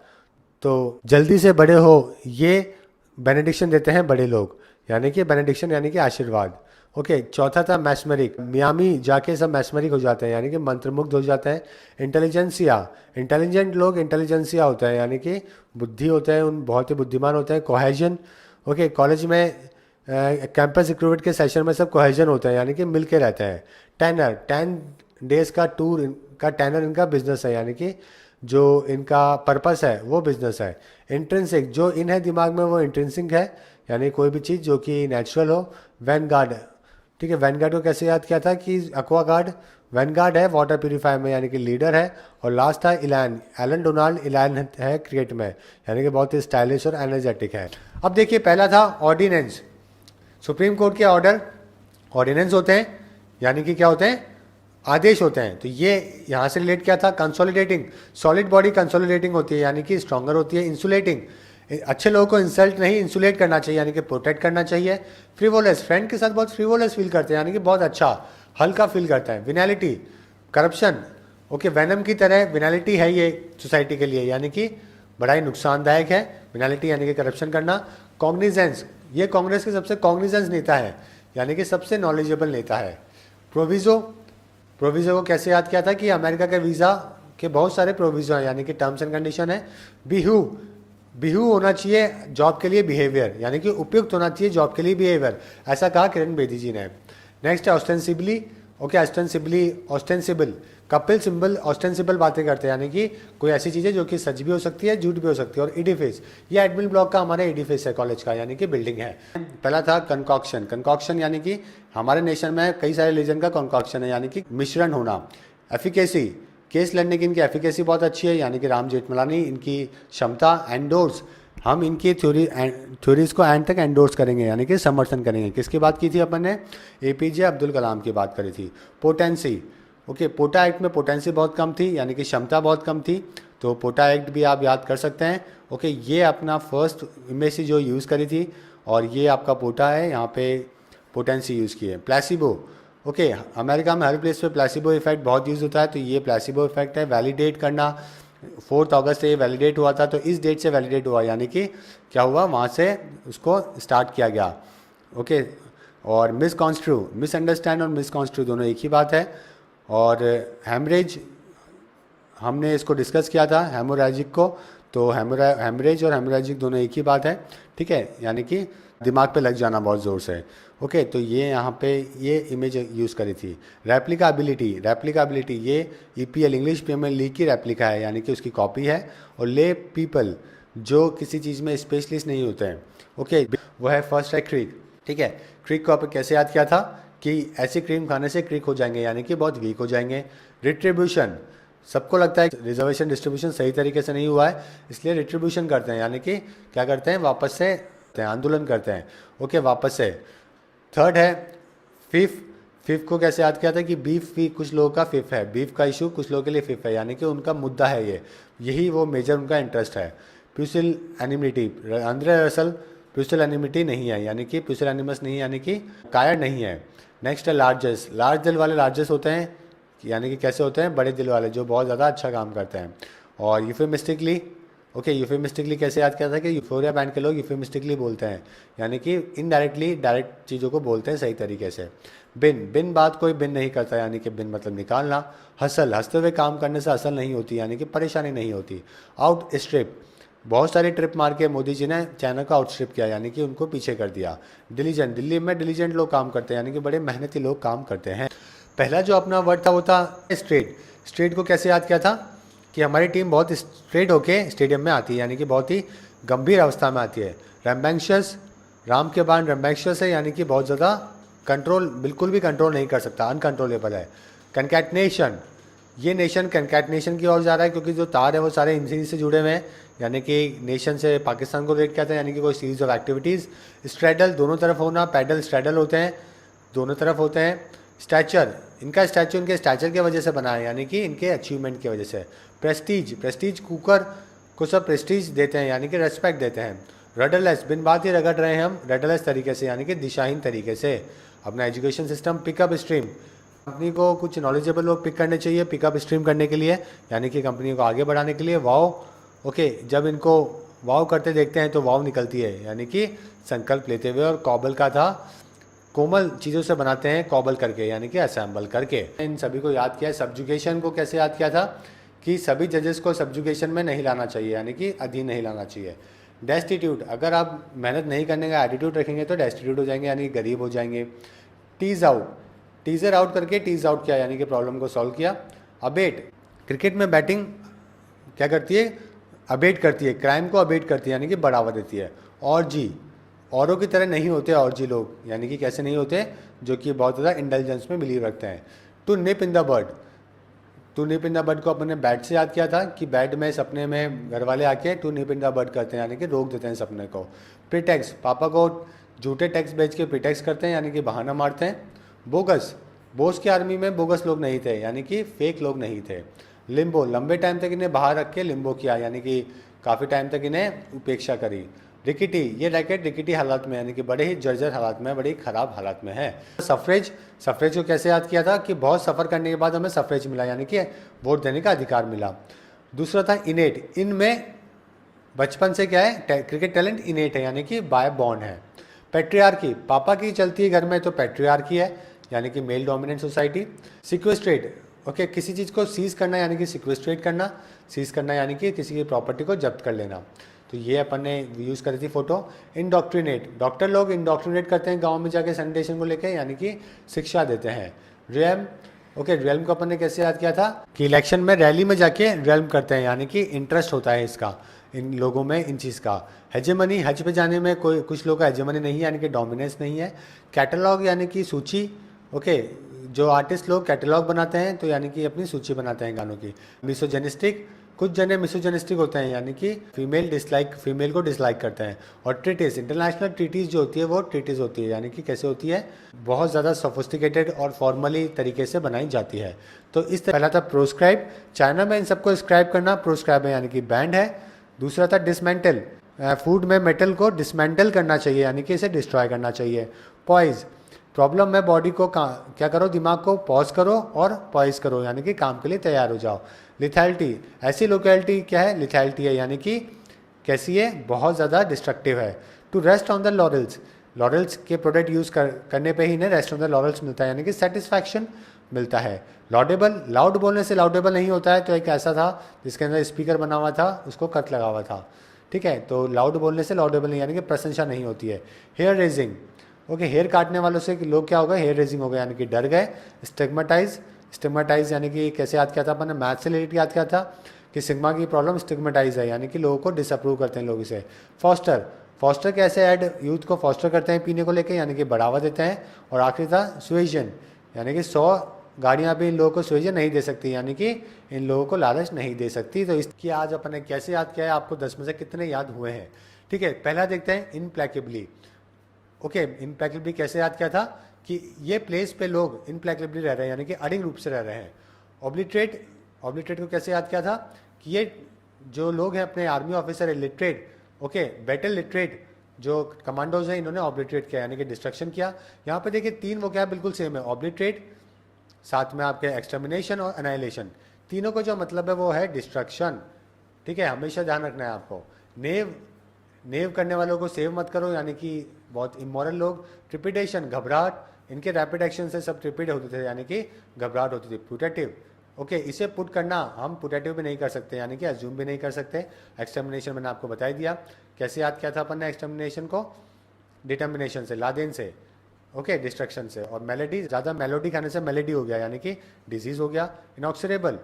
तो जल्दी से बड़े हो, ये बेनेडिक्शन देते हैं बड़े लोग, यानी कि बेनेडिक्शन यानी कि आशीर्वाद। ओके, चौथा था मैस्मरिक, मियामी जाके सब मैस्मरिक हो जाते हैं, यानी कि मंत्रमुग्ध हो जाते हैं। इंटेलिजेंसिया, इंटेलिजेंट लोग इंटेलिजेंसिया होते हैं, यानी कि बुद्धि होते हैं, उन बहुत ही बुद्धिमान होते हैं। कोहेजन, ओके, कॉलेज में कैंपस रिक्रूटमेंट के सेशन में सब कोहेजन होते हैं, यानी कि मिल के रहते हैं। टेनर, 10 डेज का टूर का टेनर इनका बिजनेस है, यानी कि जो इनका पर्पस है वो बिजनेस है। इंट्रिंसिक, जो इन है दिमाग में वो इंट्रिंसिक है, यानी कोई भी चीज़ जो कि नेचुरल हो। वैनगार्ड, ठीक है, वैनगार्ड को कैसे याद किया था कि एक्वागार्ड, वैनगार्ड है वाटर प्यूरीफायर में, यानी कि लीडर है। और लास्ट था इलैन, एलन डोनाल्ड इलैन है क्रिकेट में, यानी कि बहुत ही स्टाइलिश और एनर्जेटिक है। अब देखिए, पहला था ऑर्डिनेंस, सुप्रीम कोर्ट के ऑर्डर ऑर्डिनेंस होते हैं, यानी कि क्या होते हैं, आदेश होते हैं। तो ये यहाँ से रिलेट किया था। कंसोलिडेटिंग, सॉलिड बॉडी कंसोलिडेटिंग होती है, यानी कि स्ट्रॉन्गर होती है। इंसुलेटिंग, अच्छे लोगों को इंसल्ट नहीं इंसुलेट करना चाहिए, यानी कि प्रोटेक्ट करना चाहिए। फ्रीवोलेस, फ्रेंड के साथ बहुत फ्रीवोलेस फील करते हैं, यानी कि बहुत अच्छा हल्का फील करता है। विनैलिटी, करप्शन, ओके, वेनम की तरह विनैलिटी है ये सोसाइटी के लिए, यानी कि बड़ा ही नुकसानदायक है विनैलिटी, यानी कि करप्शन करना। कॉग्निजेंस, ये कांग्रेस के सबसे कॉग्निजेंस नेता है, यानी कि सबसे नॉलेजेबल नेता है। प्रोविजो, प्रोविजो को कैसे याद किया था कि अमेरिका के वीज़ा के बहुत सारे प्रोविजो हैं, यानी कि टर्म्स एंड कंडीशन है। बिहू, बिहू होना चाहिए जॉब के लिए बिहेवियर, यानी कि उपयुक्त होना चाहिए जॉब के लिए बिहेवियर, ऐसा कहा किरण बेदी जी ने। नेक्स्ट है ostensibly, okay, ostensibly, ostensible, Kapil symbol, ostensible बातें करते हैं, यानी कि कोई ऐसी चीज़ें जो कि सच भी हो सकती है झूठ भी हो सकती है। और एडिफिस, ये एडमिन ब्लॉक का हमारा एडिफिस है कॉलेज का, यानी कि बिल्डिंग है। पहला था कंकॉक्शन, कंकॉक्शन यानी कि हमारे नेशन में कई सारे रिलीजन का कंकॉक्शन है, यानी कि मिश्रण होना। एफिकेसी, केस लड़ने की इनकी एफिकेसी बहुत अच्छी है, यानी कि राम जेठमलानी, इनकी क्षमता। एंडोर्स, हम इनकी थ्योरीज को एंड तक एंडोर्स करेंगे, यानी कि समर्थन करेंगे। किसकी बात की थी अपन ने, एपीजे अब्दुल कलाम की बात करी थी। पोटेंसी, ओके, पोटा एक्ट में पोटेंसी बहुत कम थी, यानी कि क्षमता बहुत कम थी, तो पोटा एक्ट भी आप याद कर सकते हैं। ओके, ये अपना फर्स्ट इमेज जो यूज़ करी थी, और ये आपका पोटा है, यहाँ पे पोटेंसी यूज़ की है। प्लेसिबो, ओके, अमेरिका में हर प्लेस पे प्लेसिबो इफेक्ट बहुत यूज़ होता है, तो ये प्लेसिबो इफेक्ट है। वैलिडेट करना, 4 अगस्त से ये वैलिडेट हुआ था, तो इस डेट से वैलिडेट हुआ, यानी कि क्या हुआ, वहाँ से उसको स्टार्ट किया गया। ओके, और मिसकॉन्स्ट्रू, मिसअंडरस्टैंड और मिसकॉन्स्ट्रू दोनों एक ही बात है। और हेमरेज, हमने इसको डिस्कस किया था हेमोरेजिक को, तो हेमरेज और हेमोरेजिक दोनों एक ही बात है। ठीक है, यानी कि दिमाग पे लग जाना बहुत ज़ोर से। ओके, तो ये यहाँ पे ये इमेज यूज़ करी थी। रेप्लिकाबिलिटी, रेप्लिकाबिलिटी ये ईपीएल इंग्लिश प्रीमियर लीग की रेप्लिका है, यानी कि उसकी कॉपी है। और ले पीपल, जो किसी चीज़ में स्पेशलिस्ट नहीं होते हैं, ओके, वो है फर्स्ट है क्रिक। ठीक है, क्रिक को आप कैसे याद किया था कि ऐसी क्रीम खाने से क्रिक हो जाएंगे, यानी कि बहुत वीक हो जाएंगे। रिट्रीब्यूशन, सबको लगता है रिजर्वेशन डिस्ट्रीब्यूशन सही तरीके से नहीं हुआ है, इसलिए रिट्रीब्यूशन करते हैं, यानी कि क्या करते हैं, वापस से आंदोलन करते हैं। ओके, वापस से। थर्ड है फिफ, फिफ को कैसे याद किया था कि बीफ भी कुछ लोगों का फिफ है, बीफ का इशू कुछ लोगों के लिए फिफ है, यानी कि उनका मुद्दा है ये, यही वो मेजर उनका इंटरेस्ट है। प्यूसिल एनिमिटी, अंदर रसल प्यूसिल एनिमिटी नहीं है, यानी कि प्यूसिल एनिमस नहीं है, यानी कि कायर नहीं है। नेक्स्ट है लार्जेस्ट, लार्ज दिल वाले लार्जेस्ट होते हैं, यानी कि कैसे होते हैं, बड़े दिल वाले, जो बहुत ज़्यादा अच्छा काम करते हैं। और यूफेमिस्टिकली, ओके, यूफेमिस्टिकली कैसे याद किया था कि यूफोरिया बैंड के लोग यूफेमिस्टिकली बोलते हैं, यानी कि इनडायरेक्टली डायरेक्ट चीज़ों को बोलते हैं सही तरीके से। बिन, बिन बात कोई बिन नहीं करता, यानी कि बिन मतलब निकालना। हसल, हंसते हुए काम करने से हसल नहीं होती, यानी कि परेशानी नहीं होती। आउट स्ट्रिप, बहुत सारी ट्रिप मार के मोदी जी ने चाइना को आउटस्ट्रिप किया, यानी कि उनको पीछे कर दिया। डिलीजेंट, दिल्ली में डिलीजेंट लोग काम करते हैं, यानी कि बड़े मेहनती लोग काम करते हैं। पहला जो अपना वर्ड था वो था स्ट्रेट। स्ट्रेट को कैसे याद किया था कि हमारी टीम बहुत स्ट्रेट होके स्टेडियम में आती है, यानी कि बहुत ही गंभीर अवस्था में आती है। रैम्बैंशियस, राम के बाण रैम्बैंशियस है, यानी कि बहुत ज़्यादा कंट्रोल, बिल्कुल भी कंट्रोल नहीं कर सकता, अनकंट्रोलेबल है। कंकैटनेशन, ये नेशन कंकैटनेशन की ओर जा रहा है, क्योंकि जो तार है वो सारे इन सीरीज से जुड़े हुए हैं, यानी कि नेशन से पाकिस्तान को रिलेट किया था, यानी कि कोई सीरीज ऑफ एक्टिविटीज़। स्ट्रेडल, दोनों तरफ होना, पैडल स्ट्रेडल होते हैं, दोनों तरफ होते हैं। स्टैचर, इनका स्टैचू इनके स्टैचर की वजह से बना है, यानी कि इनके अचीवमेंट की वजह से। प्रेस्टीज, प्रेस्टीज कुकर को सब प्रेस्टीज देते हैं, यानी कि रेस्पेक्ट देते हैं। रडरलेस, बिन बात ही रगड़ रहे हैं हम रडरलेस तरीके से, यानी कि दिशाहीन तरीके से। अपना education system, pickup stream, company को कुछ नॉलेजेबल लोग पिक करने चाहिए पिकअप स्ट्रीम करने के लिए, यानी कि कंपनी को आगे बढ़ाने के लिए। वाव, ओके, जब इनको वाव करते देखते हैं तो वाव निकलती है, यानी कि संकल्प लेते हुए। और कॉबल का था, कोमल चीज़ों से बनाते हैं कॉबल करके, यानी कि असेंबल करके। इन सभी को याद किया है। सब्जुगेशन को कैसे याद किया था कि सभी जजेस को सब्जुगेशन में नहीं लाना चाहिए, यानी कि अधीन नहीं लाना चाहिए। डेस्टिट्यूट, अगर आप मेहनत नहीं करने का एटीट्यूड रखेंगे तो डेस्टिट्यूट हो जाएंगे, यानी गरीब हो जाएंगे। टीज आउट, टीजर आउट करके टीज आउट किया, यानी कि प्रॉब्लम को सॉल्व किया। अबेट, क्रिकेट में बैटिंग क्या करती है, अबेट करती है, क्राइम को अबेट करती है, यानी कि बढ़ावा देती है। और जी, औरों की तरह नहीं होते और जी लोग, यानी कि कैसे नहीं होते, जो कि बहुत ज़्यादा इंटेलिजेंस में बिलीव रखते हैं। To nip in the bird, to nip in the bird को अपने बैट से याद किया था कि बैट में सपने में घर वाले आके to nip in the bird करते हैं, यानी कि रोक देते हैं सपने को। प्रीटेक्स, पापा को झूठे टैक्स बेच के प्रीटेक्स करते हैं, यानी कि बहाना मारते हैं। बोगस, बोस की आर्मी में बोगस लोग नहीं थे, यानी कि फेक लोग नहीं थे। लिम्बो, लंबे टाइम तक इन्हें बाहर रख के लिम्बो किया, यानी कि काफ़ी टाइम तक इन्हें उपेक्षा करी। रिकिटी, ये रैकेट रिकिटी हालात में, यानी कि बड़े ही जर्जर हालात में, बड़ी खराब हालात में है। सफरेज, सफरेज को कैसे याद किया था कि बहुत सफ़र करने के बाद हमें सफरेज मिला, यानी कि वोट देने का अधिकार मिला। दूसरा था इनेट, इनमें बचपन से क्या है, क्रिकेट टैलेंट इनेट है, यानी कि बाय बॉर्न है। पेट्रियार्की, पापा की चलती है घर में तो पेट्रियार्की है, यानी कि मेल डोमिनेंट सोसाइटी। सिक्वेस्ट्रेट, ओके, किसी चीज़ को सीज करना, यानी कि सिक्वेस्ट्रेट करना, सीज करना यानी कि किसी की प्रॉपर्टी को जब्त कर लेना। तो ये अपन ने यूज़ करी थी फोटो। इंडोक्ट्रिनेट, डॉक्टर लोग इंडोक्ट्रिनेट करते हैं गांव में जाके सैनिटेशन को लेकर, यानी कि शिक्षा देते हैं। रियम, ओके, रियल्म को अपन ने कैसे याद किया था कि इलेक्शन में रैली में जाके रियल्म करते हैं, यानी कि इंटरेस्ट होता है इसका, इन लोगों में इन चीज़ का। हेजेमनी, हज पे जाने में कोई कुछ लोग का हेजेमनी नहीं है, यानी कि डोमिनेंस नहीं है। कैटलॉग, यानी कि सूची, ओके, जो आर्टिस्ट लोग कैटलॉग बनाते हैं तो यानी कि अपनी सूची बनाते हैं गानों की। मिसोजेनिस्टिक, कुछ जने मिसोजेनिस्टिक होते हैं, यानी कि फीमेल को डिसलाइक करते हैं। और ट्रीटिस, इंटरनेशनल ट्रीटिस जो होती है वो ट्रीटिस होती है, यानी कि कैसे होती है, बहुत ज़्यादा सोफिस्टिकेटेड और फॉर्मली तरीके से बनाई जाती है। तो इस तरह पहला था प्रोस्क्राइब, चाइना में इन सबको स्क्राइब करना प्रोस्क्राइब है, यानी कि बैंड है। दूसरा था डिसमेंटल, फूड में मेटल को डिसमेंटल करना चाहिए, यानी कि इसे डिस्ट्रॉय करना चाहिए। पॉइज, प्रॉब्लम में बॉडी को क्या करो, दिमाग को पॉज करो और पॉइज करो, यानी कि काम के लिए तैयार हो जाओ। लिथैलिटी, ऐसी लोकेलिटी क्या है, लिथैलिटी है, यानी कि कैसी है, बहुत ज़्यादा डिस्ट्रक्टिव है। To rest on the laurels, laurels के प्रोडक्ट यूज़ करने पे ही इन्हें रेस्ट ऑन द लॉरेल्स मिलता है, यानी कि सेटिस्फैक्शन मिलता है। लॉडेबल, लाउड बोलने से लाउडेबल नहीं होता है, तो एक ऐसा था जिसके अंदर स्पीकर बना हुआ था, उसको कट लगा हुआ था, ठीक है। तो लाउड बोलने से लाउडेबल नहीं, यानी कि प्रशंसा नहीं होती है। हेयर रेजिंग, ओके, हेयर काटने वालों से लोग क्या हो गए, हेयर रेजिंग हो गया, यानी कि डर गए। स्टिग्मेटाइज, स्टिग्मेटाइज यानी कि कैसे याद किया था अपन ने, मैथ से रिलेटेड याद किया था कि सिग्मा की प्रॉब्लम स्टिग्मेटाइज है, यानी कि लोगों को डिसअप्रूव करते हैं लोग इसे। फॉस्टर, फॉस्टर कैसे ऐड यूथ को फॉस्टर करते हैं पीने को लेकर, यानी कि बढ़ावा देते हैं। और आखिरी था सुएजन, यानी कि 100 गाड़ियाँ भी इन लोगों को सुएजन नहीं दे सकती, यानी कि इन लोगों को लालच नहीं दे सकती। तो इसकी आज अपन ने कैसे याद किया है, आपको 10 में से कितने याद हुए हैं, ठीक है। पहला देखते हैं इनप्लेकेबली, ओके, इनप्लेकेबली कैसे याद किया था कि ये प्लेस पे लोग इनप्लेकेबली रह रहे हैं, यानी कि अडिंग रूप से रह रहे हैं। ऑब्लिटरेट, ऑब्लिटरेट को कैसे याद किया था कि ये जो लोग हैं अपने आर्मी ऑफिसर है लिटरेट, ओके, बैटल लिटरेट जो कमांडोज हैं, इन्होंने ऑब्लिटरेट किया, यानी कि डिस्ट्रक्शन किया। यहाँ पे देखिए 3 वो क्या है, बिल्कुल सेम है, ऑब्लिटरेट, साथ में आपके एक्सटर्मिनेशन और अनाइलेशन, तीनों को जो मतलब है वो है डिस्ट्रक्शन। ठीक है, हमेशा ध्यान रखना है आपको। नेव नेव करने वालों को सेव मत करो, यानी कि बहुत इमोरल लोग। ट्रिपिडेशन, घबराहट, इनके रैपिड एक्शन से सब ट्रिपिड होते थे, यानी कि घबराहट होती थी। पुटेटिव, ओके, इसे पुट करना हम पुटेटिव भी नहीं कर सकते, यानी कि अज्यूम भी नहीं कर सकते। एक्सटर्मिनेशन मैंने आपको बता दिया, कैसे याद किया था अपन ने एक्सटर्मिनेशन को, डिटर्मिनेशन से, लादेन से, ओके, डिस्ट्रक्शन से। और मेलेडी, ज़्यादा मेलोडी खाने से मेलेडी हो गया, यानी कि डिजीज़ हो गया। इनऑक्सीडेबल,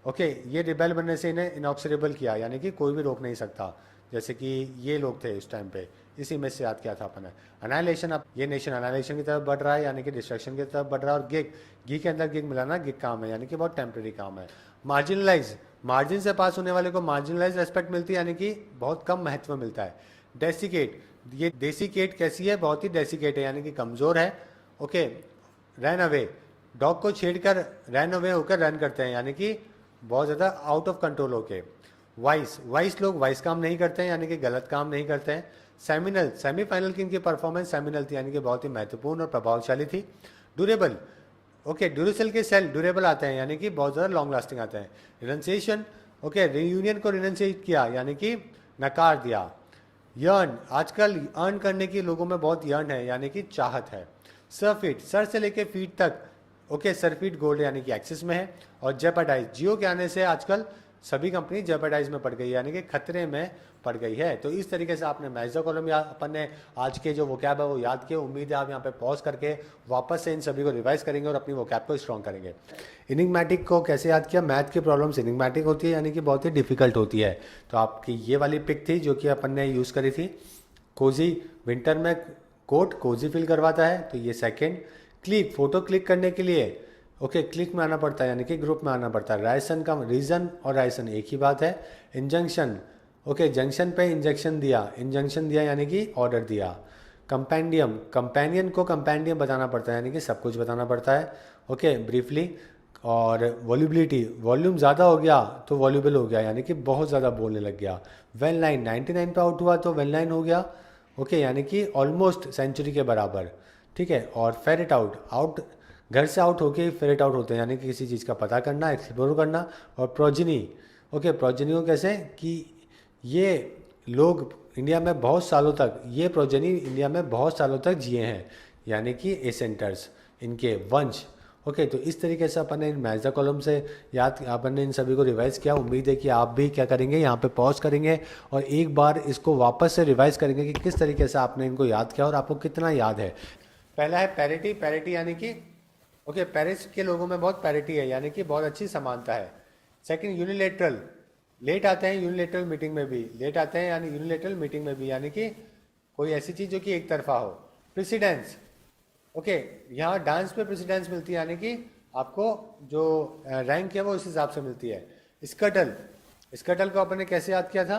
ओके, ये रिबेल बनने से इन्हें इनऑक्सीडेबल किया, यानी कि कोई भी रोक नहीं सकता, जैसे कि ये लोग थे इस टाइम पे, इसी में से याद किया था अपन ने। अनाइलेशन, अब ये नेशन अनाइलेशन की तरफ बढ़ रहा है, यानी कि डिस्ट्रक्शन की तरफ बढ़ रहा है। और गिग, गी के अंदर गिग मिलाना गिग काम है, यानी कि बहुत टेम्प्रेरी काम है। मार्जिनलाइज, मार्जिन से पास होने वाले को मार्जिनलाइज रेस्पेक्ट मिलती है, यानी कि बहुत कम महत्व मिलता है। डेसिकेट, ये डेसिकेट कैसी है, बहुत ही डेसिकेट है, यानी कि कमज़ोर है। ओके, रन अवे, डॉग को छेड़कर रन अवे होकर रन करते हैं, यानी कि बहुत ज़्यादा आउट ऑफ कंट्रोल होके। वाइस, वाइस लोग वाइस काम नहीं करते हैं, यानी कि गलत काम नहीं करते हैं। सेमिनल, सेमीफाइनल की इनकी परफॉर्मेंस सेमिनल थी, यानी कि बहुत ही महत्वपूर्ण और प्रभावशाली थी। ड्यूरेबल, ओके, ड्यूरेसेल के सेल ड्यूरेबल आते हैं, यानी कि बहुत ज़्यादा लॉन्ग लास्टिंग आते हैं। रिनंसिएशन, ओके, रियूनियन को रिनंसिएट किया, यानी कि नकार दिया। यर्न, आजकल अर्न करने की लोगों में बहुत यर्न है, यानी कि चाहत है। सरफीट, सर से लेके फीट तक, ओके, सरफीट गोल्ड यानी कि एक्सिस में है। और जेपरडाइज, जियो के आने से आजकल सभी कंपनी जेपरडाइज में पड़ गई है, यानी कि खतरे में पड़ गई है। तो इस तरीके से आपने मैच द कॉलम या अपन ने आज के जो वोकैब है वो याद किया। उम्मीद है आप यहाँ पे पॉज करके वापस से इन सभी को रिवाइज करेंगे और अपनी वोकैब को स्ट्रॉन्ग करेंगे। इनिग्मेटिक को कैसे याद किया, मैथ की प्रॉब्लम्स इनिग्मेटिक होती है, यानी कि बहुत ही डिफिकल्ट होती है। तो आपकी ये वाली पिक थी जो कि अपन ने यूज़ करी थी। कोजी, विंटर में कोट कोजी फील करवाता है, तो ये सेकेंड। क्लिक, फोटो क्लिक करने के लिए ओके क्लिक में आना पड़ता है, यानी कि ग्रुप में आना पड़ता है। रायसन का रीज़न और रायसन एक ही बात है। इंजंक्शन, ओके, जंक्शन पे इंजेक्शन दिया, इंजंक्शन दिया यानी कि ऑर्डर दिया। कंपेंडियम, कंपेनियन को कंपेंडियम बताना पड़ता है, यानी कि सब कुछ बताना पड़ता है, ओके, ब्रीफली। और वॉल्यूबिलिटी, वॉल्यूम ज़्यादा हो गया तो वॉल्यूबल हो गया, यानी कि बहुत ज़्यादा बोलने लग गया। वेल लाइन, 99 पे आउट हुआ तो वेल लाइन हो गया, ओके, यानी कि ऑलमोस्ट सेंचुरी के बराबर, ठीक है। और फेरिट आउट, आउट घर से आउट होके फेरिट आउट होते हैं, यानी कि किसी चीज़ का पता करना, एक्सप्लोर करना। और प्रोजिनी, ओके, प्रोजिनी को कैसे कि ये लोग इंडिया में बहुत सालों तक, ये प्रोजेनी इंडिया में बहुत सालों तक जिए हैं, यानी कि एसेंटर्स, इनके वंश, ओके। तो इस तरीके से अपन ने इन मैच द कॉलम से याद, अपन ने इन सभी को रिवाइज किया। उम्मीद है कि आप भी क्या करेंगे, यहाँ पे पॉज करेंगे और एक बार इसको वापस से रिवाइज करेंगे कि किस तरीके से आपने इनको याद किया और आपको कितना याद है। पहला है पैरिटी, पैरिटी यानी कि ओके, पेरिस के लोगों में बहुत पैरिटी है, यानी कि बहुत अच्छी समानता है। सेकंड, यूनिलेटरल, लेट आते हैं यूनिलेटरल मीटिंग में भी, लेट आते हैं यानी यूनिलेटरल मीटिंग में भी, यानी कि कोई ऐसी चीज़ जो कि एक तरफा हो। प्रेसिडेंस, ओके, यहाँ डांस पे प्रेसिडेंस मिलती है, यानी कि आपको जो रैंक है वो इस हिसाब से मिलती है। स्कटल, स्कटल को अपन ने कैसे याद किया था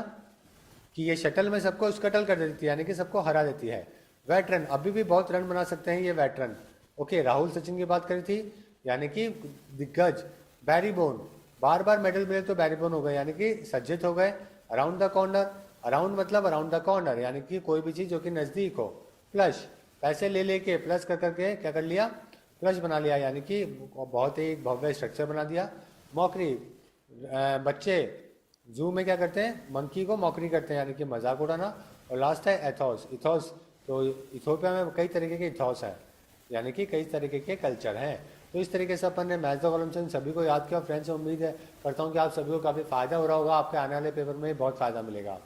कि ये शटल में सबको स्कटल कर देती है, यानी कि सबको हरा देती है। वेटरन, अभी भी बहुत रन बना सकते हैं ये वेटरन, ओके। राहुल सचिन की बात करी थी, यानी कि दिग्गज। बैरीबोन, बार बार मेडल मिले तो बैरीबोन हो गए, यानी कि सज्जित हो गए। अराउंड द कॉर्नर, अराउंड मतलब अराउंड द कॉर्नर, यानी कि कोई भी चीज़ जो कि नज़दीक हो। प्लस, पैसे ले लेके प्लस कर करके क्या कर लिया, प्लस बना लिया, यानी कि बहुत ही भव्य स्ट्रक्चर बना दिया। मॉकरी, बच्चे जू में क्या करते हैं, मंकी को मॉकरी करते हैं, यानी कि मजाक उड़ाना। और लास्ट है एथोस, इथोस, तो इथोपिया में कई तरीके के इथोस है, यानी कि कई तरीके के कल्चर हैं। तो इस तरीके से अपन ने मैच द कॉलम से इन सभी को याद किया। फ्रेंड्स, उम्मीद है करता हूँ कि आप सभी को काफ़ी फायदा हो रहा होगा, आपके आने वाले पेपर में बहुत फ़ायदा मिलेगा।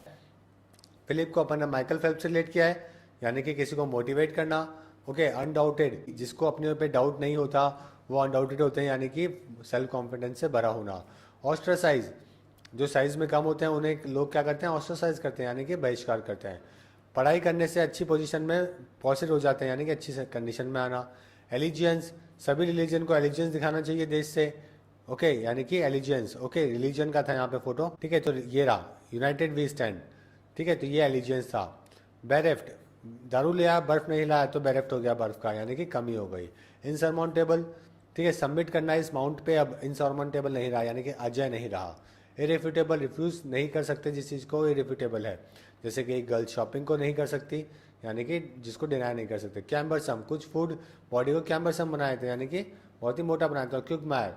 फिलिप को अपन ने माइकल फेल्प्स से रिलेट किया है, यानी कि किसी को मोटिवेट करना, ओके। अनडाउटेड, जिसको अपने ऊपर डाउट नहीं होता वो अनडाउटेड होते हैं, यानी कि सेल्फ कॉन्फिडेंस से भरा होना। ऑस्ट्रासाइज, जो साइज में कम होते हैं उन्हें लोग क्या करते हैं, ऑस्ट्रासाइज करते हैं, यानी कि बहिष्कार करते हैं। पढ़ाई करने से अच्छी पोजीशन में पॉसिट हो जाते हैं, यानी कि अच्छी कंडीशन में आना। एलिजियंस, सभी रिलीजन को एलिजियंस दिखाना चाहिए देश से, ओके, यानी कि एलिजियंस, ओके, रिलीजन का था यहाँ पे फोटो, ठीक है। तो ये रहा यूनाइटेड वी स्टैंड, ठीक है, तो ये एलिजियंस था। बेरेफ्ट, दारू लिया बर्फ नहीं लाया तो बेरेफ्ट हो गया बर्फ का, यानी कि कमी हो गई। इनसरमाउंटेबल, ठीक है, सबमिट करना इस माउंट पे अब इनसरमाउंटेबल नहीं रहा, यानी कि अजय नहीं रहा। इरेफ्यूटेबल, रिफ्यूज़ नहीं कर सकते जिस चीज़ को, इरेफ्यूटेबल है, जैसे कि एक गर्ल शॉपिंग को नहीं कर सकती, यानी कि जिसको डिनाई नहीं कर सकते। कैम्बरसम, कुछ फूड बॉडी को कैम्बरसम बनाए थे, यानी कि बहुत ही मोटा बना देता हूँ, क्विक मायर।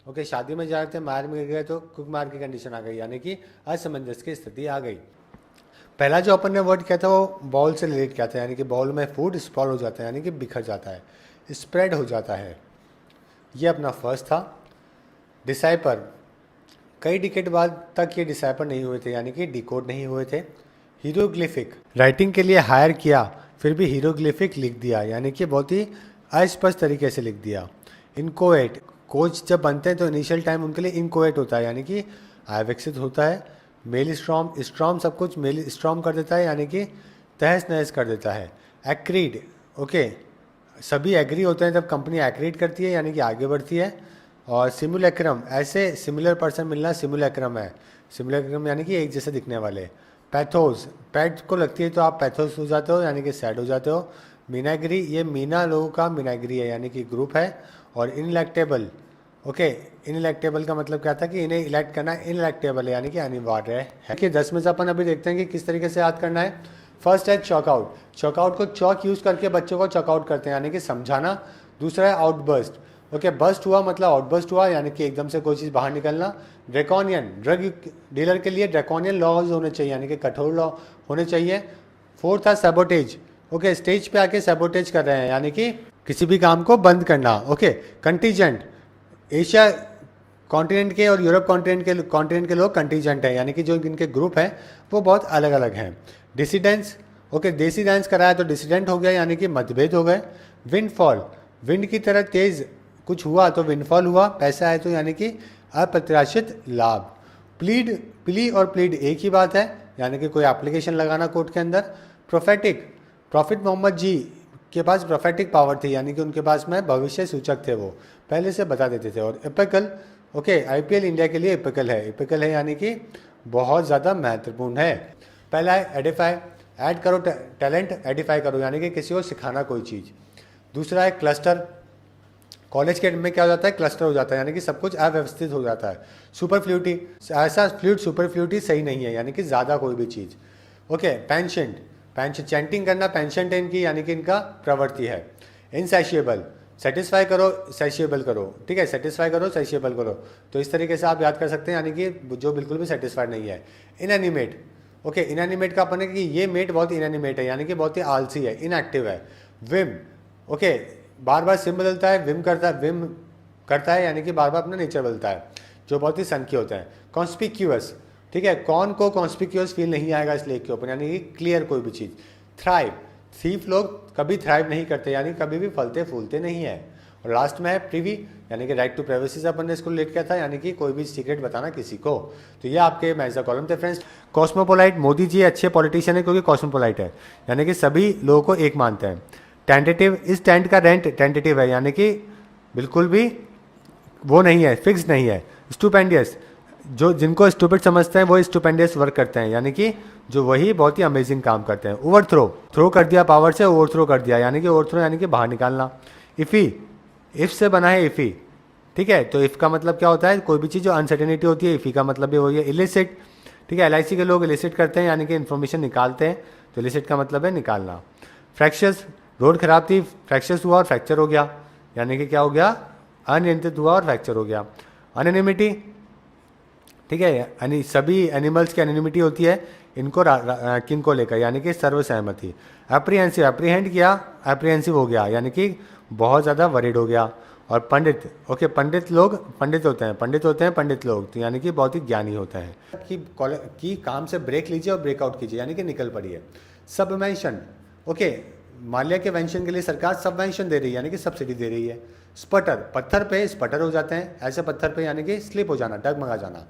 ओके, शादी में जा रहे थे, मायर में गिर गए तो क्विक मायर की कंडीशन आ गई, यानी कि असमंजस की स्थिति आ गई। पहला जो अपन ने वर्ड किया था वो बॉल से रिलेट किया था, यानी कि बॉल में फूड स्पॉल हो जाता है, यानी कि बिखर जाता है, स्प्रेड हो जाता है। ये अपना फर्स्ट था। डिसाइपर, कई डिकेड बाद तक ये डिसाइपर नहीं हुए थे, यानी कि डिकोड नहीं हुए थे। हीरोग्लिफिक, राइटिंग के लिए हायर किया फिर भी हीरोग्लिफिक लिख दिया, यानी कि बहुत ही अस्पष्ट तरीके से लिख दिया। इनकोएट, कोच जब बनते हैं तो इनिशियल टाइम उनके लिए इनकोएट होता है, यानी कि अविकसित होता है। मेल स्ट्रॉम, स्ट्रॉम सब कुछ मेल स्ट्रॉम कर देता है, यानी कि तहस नहस कर देता है। एक्रीड, ओके, सभी एग्री होते हैं जब कंपनी एक्रीड करती है, यानी कि आगे बढ़ती है। और सिमुलेक्रम, ऐसे सिमिलर पर्सन मिलना सिमुलेक्रम है। सिमुलेक्रम यानी कि एक जैसे दिखने वाले। पैथोस, पैथ को लगती है तो आप पैथोस हो जाते हो, यानी कि सैड हो जाते हो। मीनाग्री, ये मीना लोगों का मीनाग्री है, यानी कि ग्रुप है। और इनइलेक्टेबल, ओके, इनइलेक्टेबल का मतलब क्या था कि इन्हें इलेक्ट करना इनइलेक्टेबल है, यानी कि अनिवार्य है कि 10 में से अपन अभी देखते हैं कि किस तरीके से याद करना है। फर्स्ट है चॉकआउट, चॉकआउट को चॉक यूज करके बच्चों को चॉकआउट करते हैं, यानी कि समझाना। दूसरा है आउटबर्स्ट, ओके, बस्ट हुआ मतलब आउटबर्स्ट हुआ, यानी कि एकदम से कोई चीज़ बाहर निकलना। ड्रैकोनियन, ड्रग डीलर के लिए ड्रैकोनियन लॉज होने चाहिए, यानी कि कठोर लॉ होने चाहिए। फोर्थ था सैबोटेज, ओके, स्टेज पे आके सैबोटेज कर रहे हैं, यानी कि किसी भी काम को बंद करना। ओके, कंटीजेंट, एशिया कॉन्टिनेंट के और यूरोप कॉन्टिनेंट के लोग कंटीजेंट हैं, यानी कि जो इनके ग्रुप हैं वो बहुत अलग अलग हैं। डिसिडेंस, ओके, देसी डांस कराया तो डिसिडेंट हो गया, यानी कि मतभेद हो गए। विंडफॉल, विंड की तरह तेज कुछ हुआ तो विंडफॉल हुआ, पैसा आए तो यानी कि अप्रत्याशित लाभ। प्लीड, प्ली और प्लीड एक ही बात है, यानी कि कोई एप्लीकेशन लगाना कोर्ट के अंदर। प्रोफेटिक, प्रॉफिट मोहम्मद जी के पास प्रोफेटिक पावर थी, यानी कि उनके पास में भविष्य सूचक थे, वो पहले से बता देते थे। और एपिकल, ओके, आईपीएल इंडिया के लिए एपिकल है, एपिकल है यानी कि बहुत ज़्यादा महत्वपूर्ण है। पहला है एडिफाई, ऐड करो टैलेंट, एडिफाई करो, यानी कि किसी को सिखाना कोई चीज़। दूसरा है क्लस्टर, कॉलेज के में क्या हो जाता है, क्लस्टर हो जाता है, यानी कि सब कुछ अव्यवस्थित हो जाता है। सुपरफ्लूटी, ऐसा फ्लूट सुपरफ्लूटी सही नहीं है, यानी कि ज़्यादा कोई भी चीज़। ओके, पेंशेंट, पेंशन चैंटिंग करना पेंशेंट है इनकी, यानी कि इनका प्रवृत्ति है। इनसैशिएबल, सेटिस्फाई करो सैशिएबल करो, ठीक है, सेटिस्फाई करो सैशिएबल करो, तो इस तरीके से आप याद कर सकते हैं, यानी कि जो बिल्कुल भी सेटिस्फाइड नहीं है। इनएनिमेट, ओके, इनएनिमेट का अपन है कि ये मेट बहुत इनएनिमेट है, यानी कि बहुत ही आलसी है, इनएक्टिव है। विम, ओके, बार बार सिम बदलता है, विम करता है, यानी कि बार बार अपना नेचर बदलता है, जो बहुत ही सन की होता है। कॉन्स्पिक्यूअस, ठीक है, कौन को कॉन्स्पिक्यूअस फील नहीं आएगा इस लेख के ऊपर, यानी कि क्लियर कोई भी चीज़। थ्राइव, थीफ लोग कभी थ्राइव नहीं करते, यानी कभी भी फलते फूलते नहीं है। और लास्ट में है प्रिवी, यानी कि राइट टू प्राइवेसी से अपन ने इसको रिलेट किया था, यानी कि कोई भी सीक्रेट बताना किसी को। तो ये आपके मैजा कॉलम थे फ्रेंड्स। कॉस्मोपोलाइट, मोदी जी अच्छे पॉलिटिशियन है क्योंकि कॉस्मोपोलाइट है, यानी कि सभी लोगों को एक मानते हैं। टेंटेटिव, इस टेंट का रेंट टेंटेटिव है, यानी कि बिल्कुल भी वो नहीं है, फिक्स नहीं है। स्टूपेंडियस, जो जिनको स्टूपिड समझते हैं वो स्टूपेंडियस वर्क करते हैं, यानी कि जो वही बहुत ही अमेजिंग काम करते हैं। ओवरथ्रो, थ्रो कर दिया पावर से, ओवरथ्रो कर दिया, यानी कि ओवरथ्रो यानी कि बाहर निकालना। इफ़ी, इफ़ से बना है इफ़ी, ठीक है, तो इफ़ का मतलब क्या होता है, कोई भी चीज़ जो अनसर्टेनिटी होती है, इफ़ी का मतलब भी वही है। इलिसिट, ठीक है, एलआईसी के लोग इलिसिट करते हैं, यानी कि इन्फॉर्मेशन निकालते हैं, तो इलिसिट का मतलब है निकालना। फ्रैक्चर्स, रोड खराब थी, फ्रैक्चर्स हुआ और फ्रैक्चर हो गया, यानी कि क्या हो गया, अनियंत्रित हुआ और फ्रैक्चर हो गया। अनोनिमिटी, ठीक है, यानी सभी एनिमल्स की एनोनिमिटी होती है, इनको किनको लेकर, यानी कि सर्वसहमति। एप्रीहेंसिव, एप्रीहेंड किया, एप्रीहेंसिव हो गया, यानी कि बहुत ज़्यादा वरीड हो गया। और पंडित, ओके, पंडित लोग पंडित होते हैं, पंडित लोग, तो यानी कि बहुत ही ज्ञानी होते हैं। कि काम से ब्रेक लीजिए और ब्रेकआउट कीजिए, यानी कि निकल पड़िए। सबवेंशन, ओके, माल्या के वेंशन के लिए सरकार सबवेंशन दे रही है, यानी कि सब्सिडी दे रही है। स्पटर, पत्थर पे स्पटर हो जाते हैं, ऐसे पत्थर पे यानी कि स्लिप हो जाना, डगमगा जाना।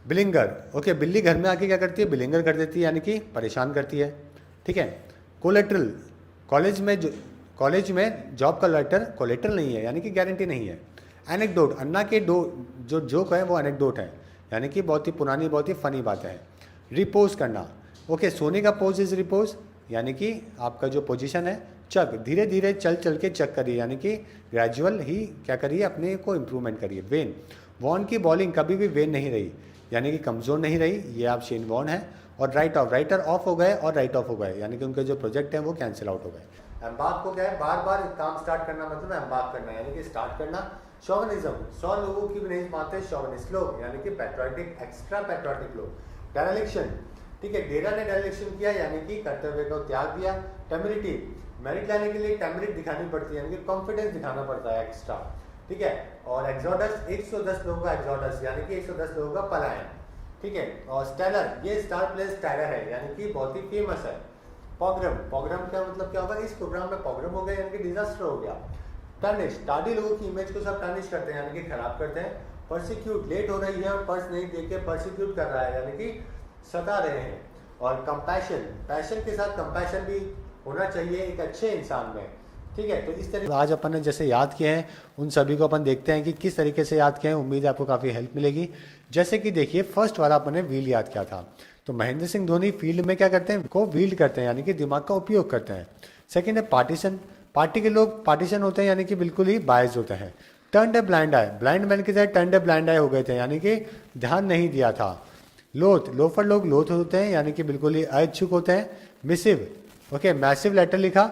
बिलिंगर, ओके, बिल्ली घर में आके क्या करती है, बिलिंगर कर देती है, यानी कि परेशान करती है, ठीक है। कोलेट्रल, कॉलेज में जॉब का लेटर कोलेट्रल नहीं है, यानी कि गारंटी नहीं है। एनेक्डोट, अन्ना के जो जोक है वो एनेक्डोट है, यानी कि बहुत ही पुरानी बहुत ही फनी बात है। रिपोज करना, ओके, सोने का पोज इज रिपोज, यानी कि आपका जो पोजीशन है। चक, धीरे धीरे चल के चक करिए, यानी कि ग्रेजुअल ही क्या करिए, अपने को इम्प्रूवमेंट करिए। वेन, वॉन की बॉलिंग कभी भी वेन नहीं रही, यानी कि कमज़ोर नहीं रही, ये आप शेन वॉन है। और राइटर ऑफ हो गए और राइट ऑफ हो गए, यानी कि उनके जो प्रोजेक्ट हैं वो कैंसिल आउट हो गए। एम्बार्क को क्या है, बार बार काम स्टार्ट करना मतलब एम्बार्क करना, यानी कि स्टार्ट करना। शोविनिज्म, 100 लोगों की भी नहीं मानते शोविनिस्ट लोग, यानी कि पैट्रियोटिक, एक्स्ट्रा पैट्रियोटिक लोग। डेरेलिक्शन, ठीक है, डेरा ने डेरेलिक्शन किया यानी कि कर्तव्य को त्याग दिया। टेमिडिटी, मेरिट लाने के लिए टेमिडिट दिखानी पड़ती है, यानी कि कॉन्फिडेंस दिखाना पड़ता है एक्स्ट्रा, ठीक है। और एक्सोडस, 110 लोगों का एक्सोडस, यानी कि 110 लोगों का पलायन, ठीक है। और स्टेलर, ये स्टार प्लेस स्टेलर है, यानी कि बहुत ही फेमस है। पोग्राम, पोग्राम का मतलब क्या होगा, इस प्रोग्राम में पोग्राम हो गया यानी कि डिजास्टर हो गया। टर्निश, टार्डी लोगों की इमेज को सब टर्निश करते हैं, यानी कि खराब करते हैं। परसिक्यूट, लेट हो रही है और पर्स नहीं देके परसिक्यूट कर रहा है, यानी कि सता रहे हैं। और कंपैशन, पैशन के साथ कंपैशन भी होना चाहिए एक अच्छे इंसान में, ठीक है। तो इस तरह आज अपन ने जैसे याद किए हैं उन सभी को अपन देखते हैं कि किस तरीके से याद किए हैं। उम्मीद है आपको काफ़ी हेल्प मिलेगी। जैसे कि देखिए फर्स्ट वाला अपन ने व्हील याद किया था, तो महेंद्र सिंह धोनी फील्ड में क्या करते हैं, को व्हील्ड करते हैं, यानी कि दिमाग का उपयोग करते हैं। सेकेंड है पार्टीशन, पार्टी के लोग पार्टीशन होते हैं, यानी कि बिल्कुल ही बायस होते हैं। Turned a blind I, blind man के साथ टर्न्ड ए ब्लाइंड आई हो गए थे, यानी कि ध्यान नहीं दिया था। लोथ, लोफर लोग लोथ होते हैं, यानी कि बिल्कुल ही अइच्छुक होते हैं। मिसिव, ओके, मैसिव लेटर लिखा,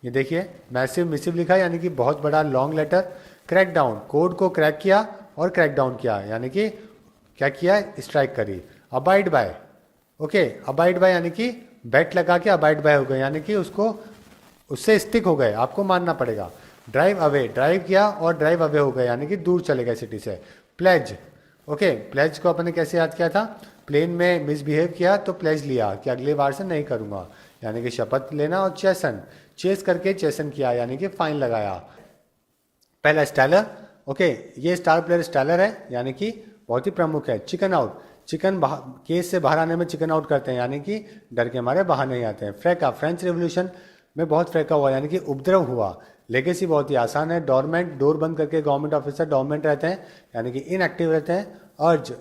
ये देखिए मैसिव मिसिव लिखा, यानी कि बहुत बड़ा लॉन्ग लेटर। क्रैक डाउन, कोड को क्रैक किया और क्रैक डाउन किया, यानी कि क्या किया, स्ट्राइक करी। Abide by, okay, abide by यानी कि बेट लगा के अबाइड बाय हो गए, यानी कि उसको उससे स्टिक हो गए, आपको मानना पड़ेगा। ड्राइव अवे, ड्राइव किया और ड्राइव अवे हो गए, यानी कि दूर चले गए सिटी से। प्लेज, ओके, प्लेज को अपन ने कैसे याद किया था, प्लेन में मिसबिहेव किया तो प्लेज लिया कि अगली बार से नहीं करूंगा, यानी कि शपथ लेना। और चेसन, चेस करके चेसन किया, यानी कि फाइन लगाया। पहला स्टैलर, ओके, ये स्टार प्लेयर स्टैलर है, यानी कि बहुत ही प्रमुख है। चिकन आउट, चिकन केस से बाहर आने में चिकन आउट करते हैं, यानी कि डर के मारे बाहर नहीं आते हैं। फ्रैका, फ्रेंच रेवोल्यूशन में बहुत फ्रैका हुआ, यानी कि उपद्रव हुआ। लेगेसी बहुत ही आसान है। डोरमेंट, डोर बंद करके गवर्नमेंट ऑफिसर डोरमेंट रहते हैं, यानी कि इनएक्टिव रहते हैं। अर्ज,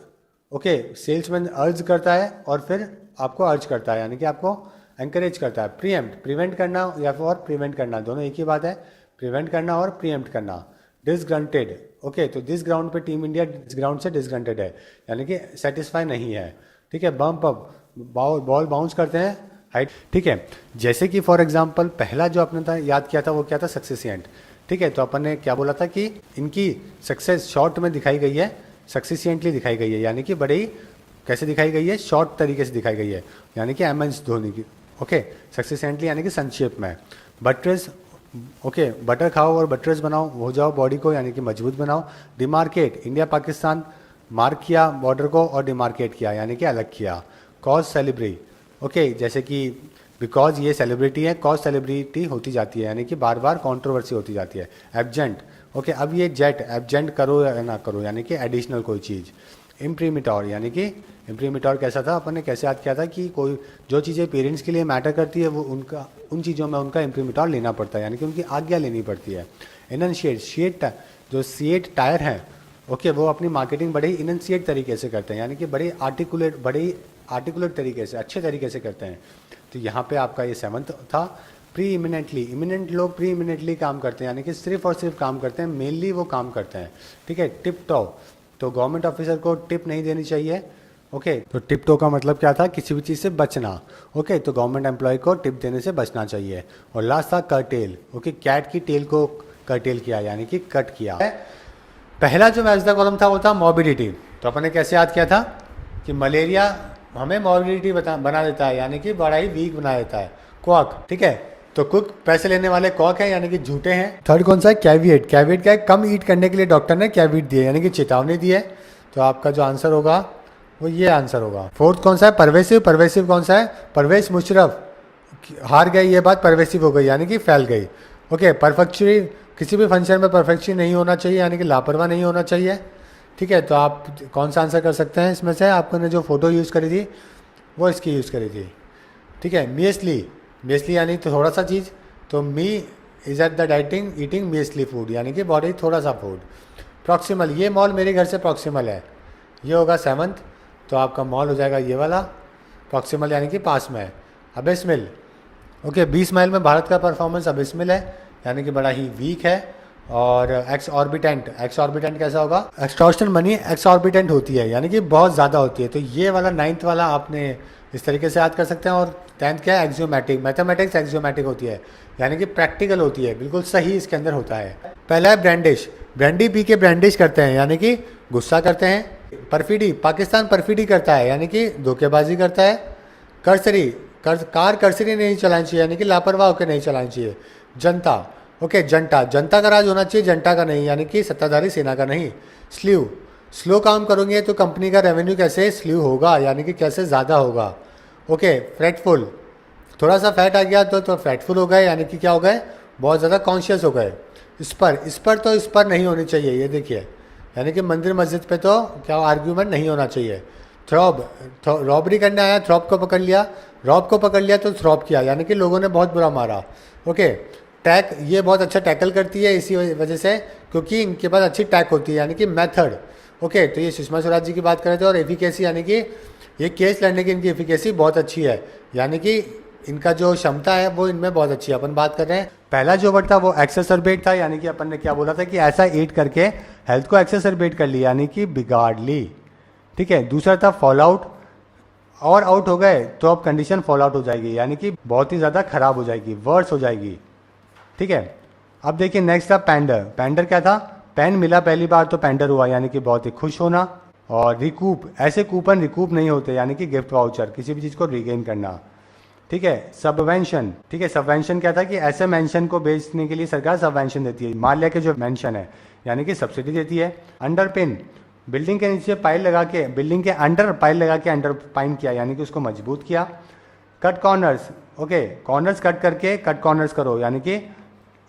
ओके, सेल्समैन अर्ज करता है और फिर आपको अर्ज करता है, यानी कि आपको एंकरेज करता है। प्रीएम्प्ट, प्रिवेंट करना या फिर और प्रिवेंट करना, दोनों एक ही बात है, प्रिवेंट करना और प्रीएम्प्ट करना। डिसग्रंटेड, ओके, तो दिस ग्राउंड पे टीम इंडिया दिस ग्राउंड से डिसग्रंटेड है, यानी कि सेटिस्फाई नहीं है, ठीक है। बम्प अप, बॉल बाउंस करते हैं हाइट, ठीक है। जैसे कि फॉर एग्जांपल पहला जो आपने था याद किया था वो क्या था, सक्सेसिएंट, ठीक है। तो अपन ने क्या बोला था कि इनकी सक्सेस शॉर्ट में दिखाई गई है, सक्सेसिएंटली दिखाई गई है, यानी कि बड़े ही कैसे दिखाई गई है, शॉर्ट तरीके से दिखाई गई है, यानी कि MS धोनी की, ओके। सक्सेसिएंटली यानी कि संक्षेप में। बटरेस, ओके, बटर खाओ और बटरेस बनाओ, हो जाओ बॉडी को, यानी कि मजबूत बनाओ। डिमार्केट, इंडिया पाकिस्तान मार्क किया बॉर्डर को और डिमार्केट किया, यानी कि अलग किया। कॉज सेलिब्री, ओके, जैसे कि बिकॉज ये सेलिब्रिटी है, कॉज सेलिब्रिटी होती जाती है, यानी कि बार बार कंट्रोवर्सी होती जाती है। एब्जेंट, ओके, अब ये जेट, एब्जेंट करो या ना करो, यानी कि एडिशनल कोई चीज़। इम्प्रीमिटोर, यानी कि इम्प्रीमिटोर कैसा था, अपन ने कैसे याद किया था कि कोई जो चीज़ें पेरेंट्स के लिए मैटर करती है वो उनका उन चीज़ों में उनका इम्प्रीमिटोर लेना पड़ता है, यानी कि उनकी आज्ञा लेनी पड़ती है। इनशिएट, शेट जो सीएट टायर हैं, ओके, वो अपनी मार्केटिंग बड़े ही इनशिएट तरीके से करते हैं, यानी कि बड़े आर्टिकुलेट तरीके से, अच्छे तरीके से करते हैं। तो यहाँ पे आपका ये 7th था। प्री इमिनेंटली, इमिनेंट लोग प्री इमिनेंटली काम करते हैं, यानी कि सिर्फ और सिर्फ काम करते हैं, मेनली वो काम करते हैं, ठीक है। टिप टॉप, तो गवर्नमेंट ऑफिसर को टिप नहीं देनी चाहिए, ओके। तो टिप टॉप का मतलब क्या था, किसी भी चीज़ से बचना, ओके। तो गवर्नमेंट एम्प्लॉय को टिप देने से बचना चाहिए। और लास्ट था कर्टेल, ओके, कैट की टेल को कर्टेल किया, यानी कि कट किया। पहला जो मैच द कॉलम था वो था मॉर्बिडिटी। तो अपन ने कैसे याद किया था कि मलेरिया हमें मॉर्बिडिटी बना देता है, यानी कि बड़ा ही वीक बना देता है। क्वाक, ठीक है, तो कुक पैसे लेने वाले कॉक है, यानी कि झूठे हैं। थर्ड कौन सा है, कैविएट, कैविएट क्या है, कम ईट करने के लिए डॉक्टर ने कैविएट दिए, यानी कि चेतावनी दी है। तो आपका जो आंसर होगा वो ये आंसर होगा। फोर्थ कौन सा है, परवेसिव, परवेसिव कौन सा है, परवेज मुशर्रफ हार गई, ये बात परवेसिव हो गई, यानी कि फैल गई, ओके। परफेक्चुअली, किसी भी फंक्शन में परफेक्शन नहीं होना चाहिए, यानी कि लापरवाह नहीं होना चाहिए, ठीक है। तो आप कौन सा आंसर कर सकते हैं इसमें से, आपने जो फोटो यूज़ करी थी वो इसकी यूज़ करी थी, ठीक है। मियसली, मियसली यानी तो थोड़ा सा चीज़, तो me is at the dieting eating measly food, यानी कि बॉडी थोड़ा सा फूड। प्रॉक्सिमल, ये मॉल मेरे घर से प्रॉक्सिमल है, ये होगा 7th, तो आपका मॉल हो जाएगा ये वाला, प्रॉक्सिमल यानी कि पास में है। अबिस्मिल, ओके, 20 माइल में भारत का परफॉर्मेंस अबिस्मिल है, यानी कि बड़ा ही वीक है। और एक्स ऑर्बिटेंट, एक्स ऑर्बिटेंट कैसा होगा, एक्सटॉर्शन मनी एक्स ऑर्बिटेंट होती है, यानी कि बहुत ज़्यादा होती है। तो ये वाला 9th वाला आपने इस तरीके से याद कर सकते हैं। और 10th क्या है, एक्सियोमेटिक। मैथमेटिक्स एक्सियोमेटिक होती है, यानी कि प्रैक्टिकल होती है, बिल्कुल सही इसके अंदर होता है। पहला है ब्रांडिश, ब्रांडी पी के ब्रांडिश करते हैं, यानी कि गुस्सा करते हैं। परफिडी, पाकिस्तान परफिडी करता है, यानी कि धोखेबाजी करता है। कर्सरी, कार कर्सरी नहीं चलानी चाहिए, यानी कि लापरवाह होकर नहीं चलानी चाहिए। जनता, ओके, जनता, जनता का राज होना चाहिए, जनता का नहीं, यानी कि सत्ताधारी सेना का नहीं। स्लीव, स्लो काम करोगे तो कंपनी का रेवेन्यू कैसे स्लीव होगा, यानी कि कैसे ज़्यादा होगा। ओके, फ्रेटफुल, थोड़ा सा फैट आ गया तो फ्रेटफुल हो गए, यानी कि क्या हो गए, बहुत ज़्यादा कॉन्शियस हो गए। इस पर नहीं होनी चाहिए, ये देखिए, यानी कि मंदिर मस्जिद पे तो क्या आर्ग्यूमेंट नहीं होना चाहिए। थ्रॉब, रॉबरी करने आया, थ्रॉब को पकड़ लिया, रॉब को पकड़ लिया तो थ्रॉब किया, यानी कि लोगों ने बहुत बुरा मारा। ओके, टैक, ये बहुत अच्छा टैकल करती है इसी वजह से, क्योंकि इनके पास अच्छी टैक होती है, यानी कि मेथड। ओके, तो ये सुषमा स्वराज जी की बात करें थे। और एफिकेसी, यानी कि ये केस लड़ने की इनकी एफिकेसी बहुत अच्छी है, यानी कि इनका जो क्षमता है वो इनमें बहुत अच्छी है। अपन बात कर रहे हैं, पहला जो वर्ड था वो एक्सेसरबेट था, यानी कि अपन ने क्या बोला था कि ऐसा एड करके हेल्थ को एक्सेसरबेट कर लिया, यानी कि बिगाड़ ली। ठीक है, दूसरा था फॉल आउट, और आउट हो गए तो अब कंडीशन फॉल आउट हो जाएगी, यानी कि बहुत ही ज़्यादा खराब हो जाएगी, वर्स हो जाएगी। ठीक है, अब देखिए नेक्स्ट था पैंडर। पैंडर क्या था, पेन मिला पहली बार तो पैंडर हुआ, यानी कि बहुत ही खुश होना। और रिकूप, ऐसे कूपन रिकूप नहीं होते, यानी कि गिफ्ट वाउचर, किसी भी चीज़ को रिगेन करना। ठीक है, सबवेंशन, ठीक है, सबवेंशन क्या था कि ऐसे मेंशन को बेचने के लिए सरकार सबवेंशन देती है। मान लिया कि जो मेंशन है, यानी कि सब्सिडी देती है। अंडरपिन, बिल्डिंग के नीचे पाइल लगा के, बिल्डिंग के अंडर पाइल लगा के अंडरपाइन किया, यानी कि उसको मजबूत किया। Cut corners, okay, corners cut करके कट कॉर्नर्स करो, यानी कि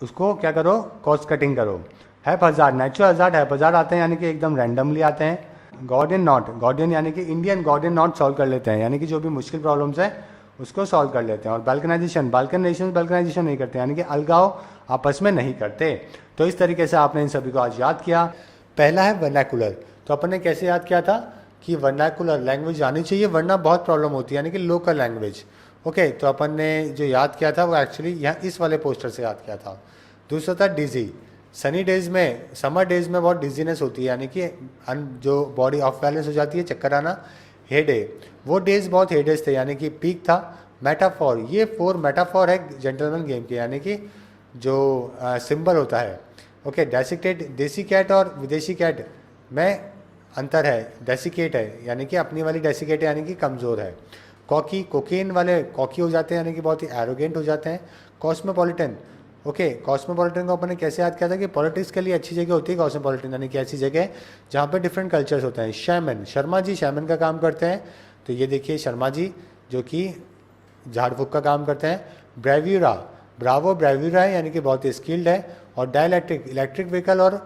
उसको क्या करो, कॉस्ट कटिंग करो। हैप हज़ार्ड, नेचुरल हज़ार्ड हैप हज़ार्ड आते हैं, यानी कि एकदम रैंडमली आते हैं। गॉर्डियन नॉट, गॉर्डियन यानी कि इंडियन गॉर्डियन नॉट सॉल्व कर लेते हैं, यानी कि जो भी मुश्किल प्रॉब्लम्स है उसको सॉल्व कर लेते हैं। और बाल्कनाइजेशन, बाल्कनाइजेशन नहीं करते, यानी कि अलगाव आपस में नहीं करते। तो इस तरीके से आपने इन सभी को आज याद किया। पहला है वर्नाकुलर, तो अपन ने कैसे याद किया था कि वर्नाकुलर लैंग्वेज आनी चाहिए, वरना बहुत प्रॉब्लम होती है, यानी कि लोकल लैंग्वेज। ओके, तो अपन ने जो याद किया था वो एक्चुअली यहाँ इस वाले पोस्टर से याद किया था। दूसरा था डिजी, सनी डेज में, समर डेज में बहुत डिजीनेस होती है, यानी कि जो बॉडी ऑफ बैलेंस हो जाती है, चक्कर आना। हेडे, वो डेज बहुत हेडेज थे, यानी कि पीक था। मेटाफॉर, ये 4 मेटाफॉर है जेंटलमैन गेम के, यानी कि जो सिंबल होता है। ओके, डेसिकेट, देसी कैट और विदेशी कैट में अंतर है। डेसिकेट है यानी कि अपनी वाली, डेसिकेट है यानी कि कमज़ोर है। कॉकी, कोकेन वाले कॉकी हो जाते हैं, यानी कि बहुत ही एरोगेंट हो जाते हैं। कॉस्मोपॉलिटन, ओके, कॉस्मोपॉलिटन को अपन ने कैसे याद किया था कि पॉलिटिक्स के लिए अच्छी जगह होती है कॉस्मोपॉलिटन, यानी कि ऐसी जगह जहाँ पे डिफरेंट कल्चर्स होते हैं। शैमन, शर्मा जी शैमन का काम करते हैं, तो ये देखिए शर्मा जी जो कि झाड़ फूक का काम करते हैं। ब्रेव्यूरा, ब्रावो ब्रेव्यूरा है, यानी कि बहुत ही स्किल्ड है। और डायलैक्ट्रिक, इलेक्ट्रिक व्हीकल और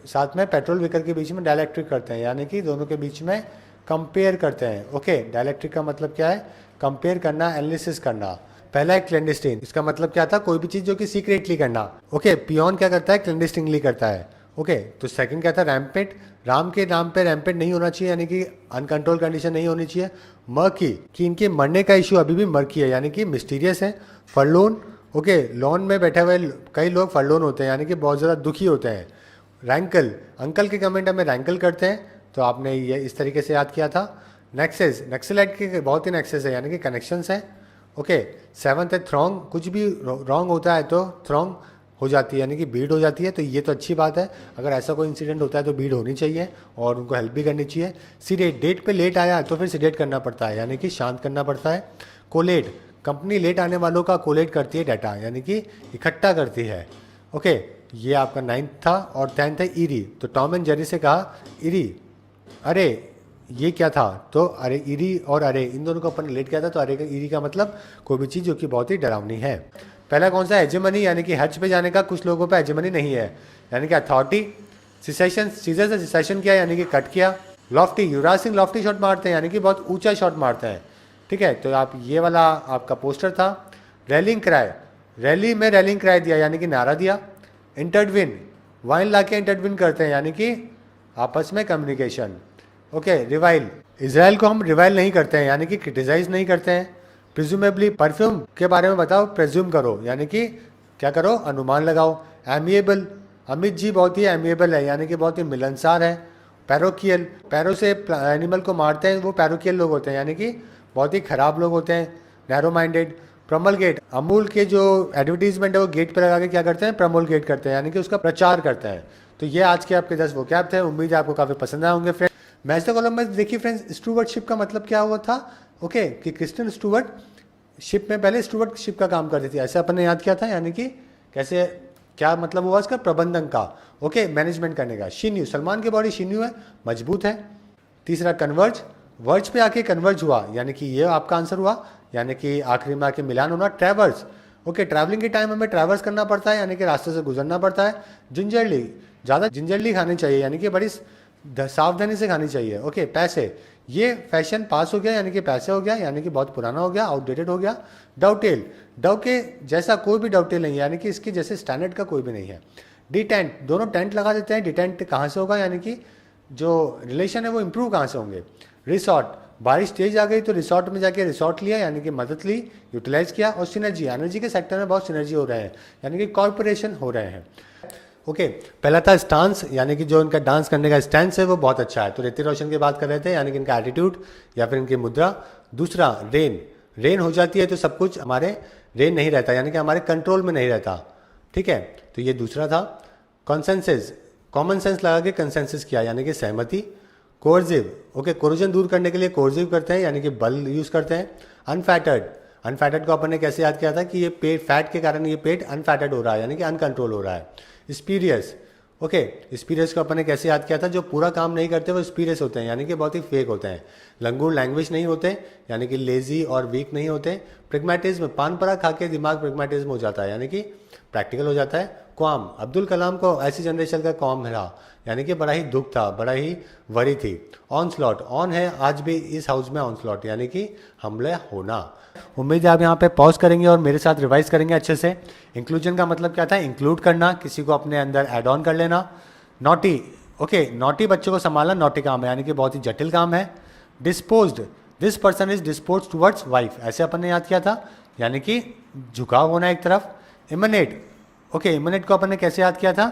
साथ में पेट्रोल व्हीकल के बीच में डायलैक्ट्रिक करते हैं, यानी कि दोनों के बीच में कंपेयर करते हैं। ओके, डायलैक्ट्रिक का मतलब क्या है, कंपेयर करना, एनालिसिस करना। पहला है क्लैंडस्टीन, इसका मतलब क्या था, कोई भी चीज़ जो कि सीक्रेटली करना। ओके, पियोन क्या करता है, क्लैंडस्टीनली करता है। ओके, तो सेकंड क्या था, रैम्पेट, राम के नाम पे रैम्पेट नहीं होना चाहिए, यानी कि अनकंट्रोल कंडीशन नहीं होनी चाहिए। मर्की, कि इनके मरने का इशू अभी भी मर्की है, यानी कि मिस्टीरियस है। फरलोन, ओके, लॉन में बैठे हुए कई लोग फरलोन होते हैं, यानी कि बहुत ज़्यादा दुखी होते हैं। रैंकल, अंकल के कमेंट हमें रैंकल करते हैं, तो आपने ये इस तरीके से याद किया था। नेक्सेस, नक्सलाइट के बहुत ही नेक्सेस है, यानी कि कनेक्शंस हैं। ओके, सेवंथ है थ्रॉन्ग, कुछ भी रॉन्ग होता है तो थ्रॉन्ग हो जाती है, यानी कि भीड़ हो जाती है, तो ये तो अच्छी बात है। अगर ऐसा कोई इंसिडेंट होता है तो भीड़ होनी चाहिए और उनको हेल्प भी करनी चाहिए। सीडेट, डेट पे लेट आया तो फिर सीडेट करना पड़ता है, यानी कि शांत करना पड़ता है। कोलेट, कंपनी लेट आने वालों का कोलेट करती है डाटा, यानी कि इकट्ठा करती है। ओके, ये आपका 9th था। और 10th है ईरी, तो टॉम एंड जेरी से कहा ईरी, अरे ये क्या था, तो अरे ईरी और अरे इन दोनों को अपन रिलेट किया था, तो अरे ईरी का मतलब कोई भी चीज़ जो कि बहुत ही डरावनी है। पहला कौन सा, हेजेमनी, यानी कि हज पे जाने का कुछ लोगों पे हेजेमनी नहीं है, यानी कि अथॉरिटी। सिसेशन, सीजर से सिसेशन किया, यानी कि कट किया। Lofty, Yuvraj Singh Lofty shot मारते हैं, यानी कि बहुत ऊंचा शॉट मारते हैं। ठीक है, तो आप ये वाला आपका पोस्टर था। रैलिंग क्राई, रैली में रैलिंग क्राई दिया, यानी कि नारा दिया। इंटरविन, वाइन ला के इंटरविन करते हैं, यानी कि आपस में कम्युनिकेशन। ओके, रिवाइल, इसराइल को हम रिवाइल नहीं करते हैं, यानी कि क्रिटिसाइज नहीं करते हैं। प्रिज्यूमेबली, परफ्यूम के बारे में बताओ, प्रेज्यूम करो, यानी कि क्या करो, अनुमान लगाओ। एमिएबल, अमित जी बहुत ही एमिएबल है, यानी कि बहुत ही मिलनसार है। पैरोकियल, पैरों से एनिमल को मारते हैं वो पैरोकियल लोग होते हैं, यानी कि बहुत ही खराब लोग होते हैं, नैरो माइंडेड। प्रमोलगेट, अमूल के जो एडवर्टीजमेंट है वो गेट पे लगा के क्या करते हैं, प्रमोलगेट करते हैं, यानी कि उसका प्रचार करते हैं। तो ये आज के आपके 10 वोकैब थे, उम्मीद है आपको काफ़ी पसंद आए होंगे फ्रेंड। मैच द कॉलम में देखिए फ्रेंड्स, स्टूवर्डशिप का मतलब क्या हुआ था, ओके, कि क्रिस्टियन स्टूवर्ट शिप में पहले स्टूवर्डशिप का काम करती थी, ऐसे अपन ने याद किया था, यानी कि कैसे, क्या मतलब हुआ इसका, प्रबंधन का, ओके, मैनेजमेंट करने का। शिन्यू, सलमान की बॉडी शिन्यू है, मजबूत है। तीसरा कन्वर्ज, वर्ज पे आके कन्वर्ज हुआ, यानी कि ये आपका आंसर हुआ, यानी कि आखिरी में आके मिलान होना। ट्रैवर्स, ओके, ट्रैवलिंग के टाइम हमें ट्रैवर्स करना पड़ता है, यानी कि रास्ते से गुजरना पड़ता है। जिंजरली, ज़्यादा जिंजरली खानी चाहिए, यानी कि बड़ी सावधानी से खानी चाहिए। ओके, पैसे, ये फैशन पास हो गया, यानी कि पैसे हो गया, यानी कि बहुत पुराना हो गया, आउटडेटेड हो गया। डवटेल, डव के जैसा कोई भी डवटेल नहीं है, यानी कि इसके जैसे स्टैंडर्ड का कोई भी नहीं है। डिटेंट, दोनों टेंट लगा देते हैं, डिटेंट कहाँ से होगा, यानी कि जो रिलेशन है वो इंप्रूव कहाँ से होंगे। रिसॉर्ट, बारिश तेज आ गई तो रिसॉर्ट में जाके रिसॉर्ट लिया, यानी कि मदद ली, यूटिलाइज किया। और सिनर्जी, एनर्जी के सेक्टर में बहुत सिनर्जी हो रहे हैं, यानी कि कॉर्पोरेशन हो रहे हैं। ओके, पहला था स्टांस, यानी कि जो इनका डांस करने का स्टैंस है वो बहुत अच्छा है, तो ऋतिक रोशन की बात कर रहे थे, यानी कि इनका एटीट्यूड या फिर इनकी मुद्रा। दूसरा रेन, रेन हो जाती है तो सब कुछ हमारे, रेन नहीं रहता, यानी कि हमारे कंट्रोल में नहीं रहता, ठीक है, तो ये दूसरा था। कॉन्सेंसस, कॉमन सेंस लगा के कंसेंसस किया, यानी कि सहमति। कोर्जिव, ओके, कोरोजन दूर करने के लिए कोर्जिव करते हैं, यानी कि बल यूज करते हैं। अनफैटेड, अनफैटेड को अपन ने कैसे याद किया था कि ये पेट, फैट के कारण ये पेट अनफैटेड हो रहा है, यानी कि अनकंट्रोल हो रहा है। स्पीरियस, ओके, स्पीरियस को अपन ने कैसे याद किया था, जो पूरा काम नहीं करते वो स्पीरियस होते हैं, यानी कि बहुत ही फेक होते हैं। लंगूर, लैंग्वेज नहीं होते, यानी कि लेजी और वीक नहीं होते। प्रेगमेटिज्म, पान परा खा के दिमाग प्रेगमेटिज्म हो जाता है, यानी कि प्रैक्टिकल हो जाता है। क्वाम, अब्दुल कलाम को ऐसी जनरेशन का कॉम रहा, यानी कि बड़ा ही दुख था, बड़ा ही वरी थी। ऑनस्लॉट, ऑन है आज भी इस हाउस में ऑनस्लॉट, यानी कि हमले होना। उम्मीद है आप यहाँ पे पॉज करेंगे और मेरे साथ रिवाइज करेंगे अच्छे से। इंक्लूजन का मतलब क्या था, इंक्लूड करना, किसी को अपने अंदर एड ऑन कर लेना। नॉटी, ओके, नॉटी बच्चों को संभालना नॉटी काम है, यानी कि बहुत ही जटिल काम है। Disposed, this person is dispose towards wife, ऐसे अपन ने याद किया था, यानी कि झुकाव होना एक तरफ। इमनेट, ओके, इमनेट को अपन ने कैसे याद किया था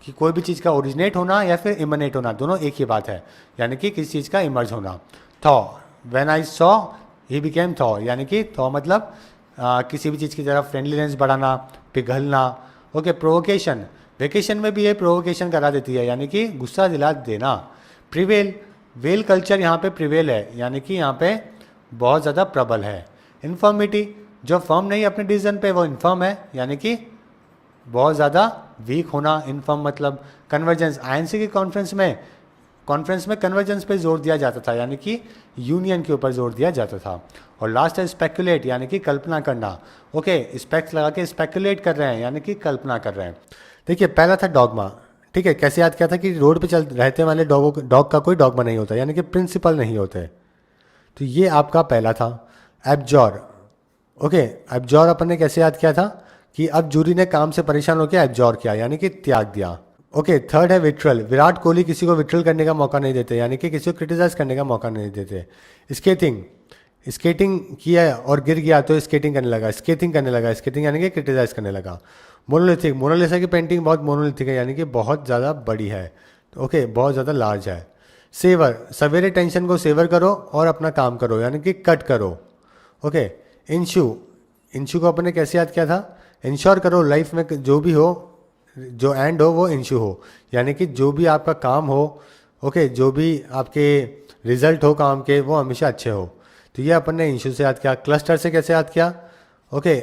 कि कोई भी चीज़ का ओरिजिनेट होना या फिर इमनेट होना, दोनों एक ही बात है, यानी कि किसी चीज़ का इमर्ज होना। Thaw, when I saw he became thaw, यानी कि थॉ मतलब किसी भी चीज़ की तरफ फ्रेंडलीनेस बढ़ाना, पिघलना। ओके, प्रोवोकेशन, वेकेशन में भी ये प्रोवोकेशन करा देती है, यानी कि गुस्सा दिला देना। प्रिवेल, वेल कल्चर यहाँ पे प्रिवेल है, यानी कि यहाँ पे बहुत ज़्यादा प्रबल है। इन्फर्मिटी, जो फर्म नहीं अपने डिसीजन पे वो इन्फर्म है, यानी कि बहुत ज़्यादा वीक होना। इनफर्म मतलब कन्वर्जेंस, आईएनसी की कॉन्फ्रेंस में कन्वर्जेंस पे जोर दिया जाता था, यानी कि यूनियन के ऊपर जोर दिया जाता था। और लास्ट है स्पेकुलेट, यानी कि कल्पना करना। ओके, स्पेक्स लगा के स्पेकुलेट कर रहे हैं, यानी कि कल्पना कर रहे हैं। देखिए, पहला था डॉगमा, ठीक है, कैसे याद किया था कि रोड पे चल रहते वाले डॉग का कोई डॉगमा नहीं होता, यानी कि प्रिंसिपल नहीं होते, तो ये आपका पहला था। एब्जॉर, ओके, एब्जॉर अपन ने कैसे याद किया था कि अब जूरी ने काम से परेशान होकर एब्जॉर्ब किया, यानी कि त्याग दिया। ओके, थर्ड है विट्रल, विराट कोहली किसी को विट्रल करने का मौका नहीं देते, यानी कि किसी को क्रिटिसाइज करने का मौका नहीं देते। स्केटिंग, स्केटिंग किया और गिर गया तो स्केटिंग करने लगा, स्केटिंग करने लगा, स्केटिंग यानी कि क्रिटिसाइज करने लगा। मोनोलिथिक, मोनालिसा की पेंटिंग बहुत मोनोलिथिक है, यानी कि बहुत ज़्यादा बड़ी है, ओके, बहुत ज़्यादा लार्ज है। सेवर, सवेरे टेंशन को सेवर करो और अपना काम करो, यानी कि कट करो। ओके, इंशू, इंशू को अपन ने कैसे याद किया था, इंश्योर करो लाइफ में जो भी हो, जो एंड हो वो इंशू हो, यानी कि जो भी आपका काम हो, ओके, जो भी आपके रिजल्ट हो काम के वो हमेशा अच्छे हो, तो ये अपन ने इंशू से याद किया। क्लस्टर से कैसे याद किया, ओके,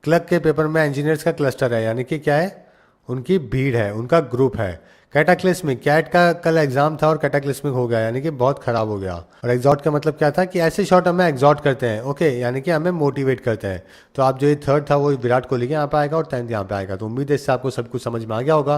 क्लर्क के पेपर में इंजीनियर्स का क्लस्टर है, यानी कि क्या है, उनकी भीड़ है, उनका ग्रुप है। कैटाक्लिस्मिक, कैट का कल एग्जाम था और कैटाक्लिस्मिक हो गया, यानी कि बहुत खराब हो गया। और एग्जॉट का मतलब क्या था कि ऐसे शॉट हमें एग्जॉट करते हैं, ओके, यानी कि हमें मोटिवेट करते हैं। तो आप जो ये थर्ड था वो विराट कोहली के यहाँ पे आएगा और 10th यहाँ पे आएगा। तो उम्मीद है इससे आपको सब कुछ समझ में आ गया होगा।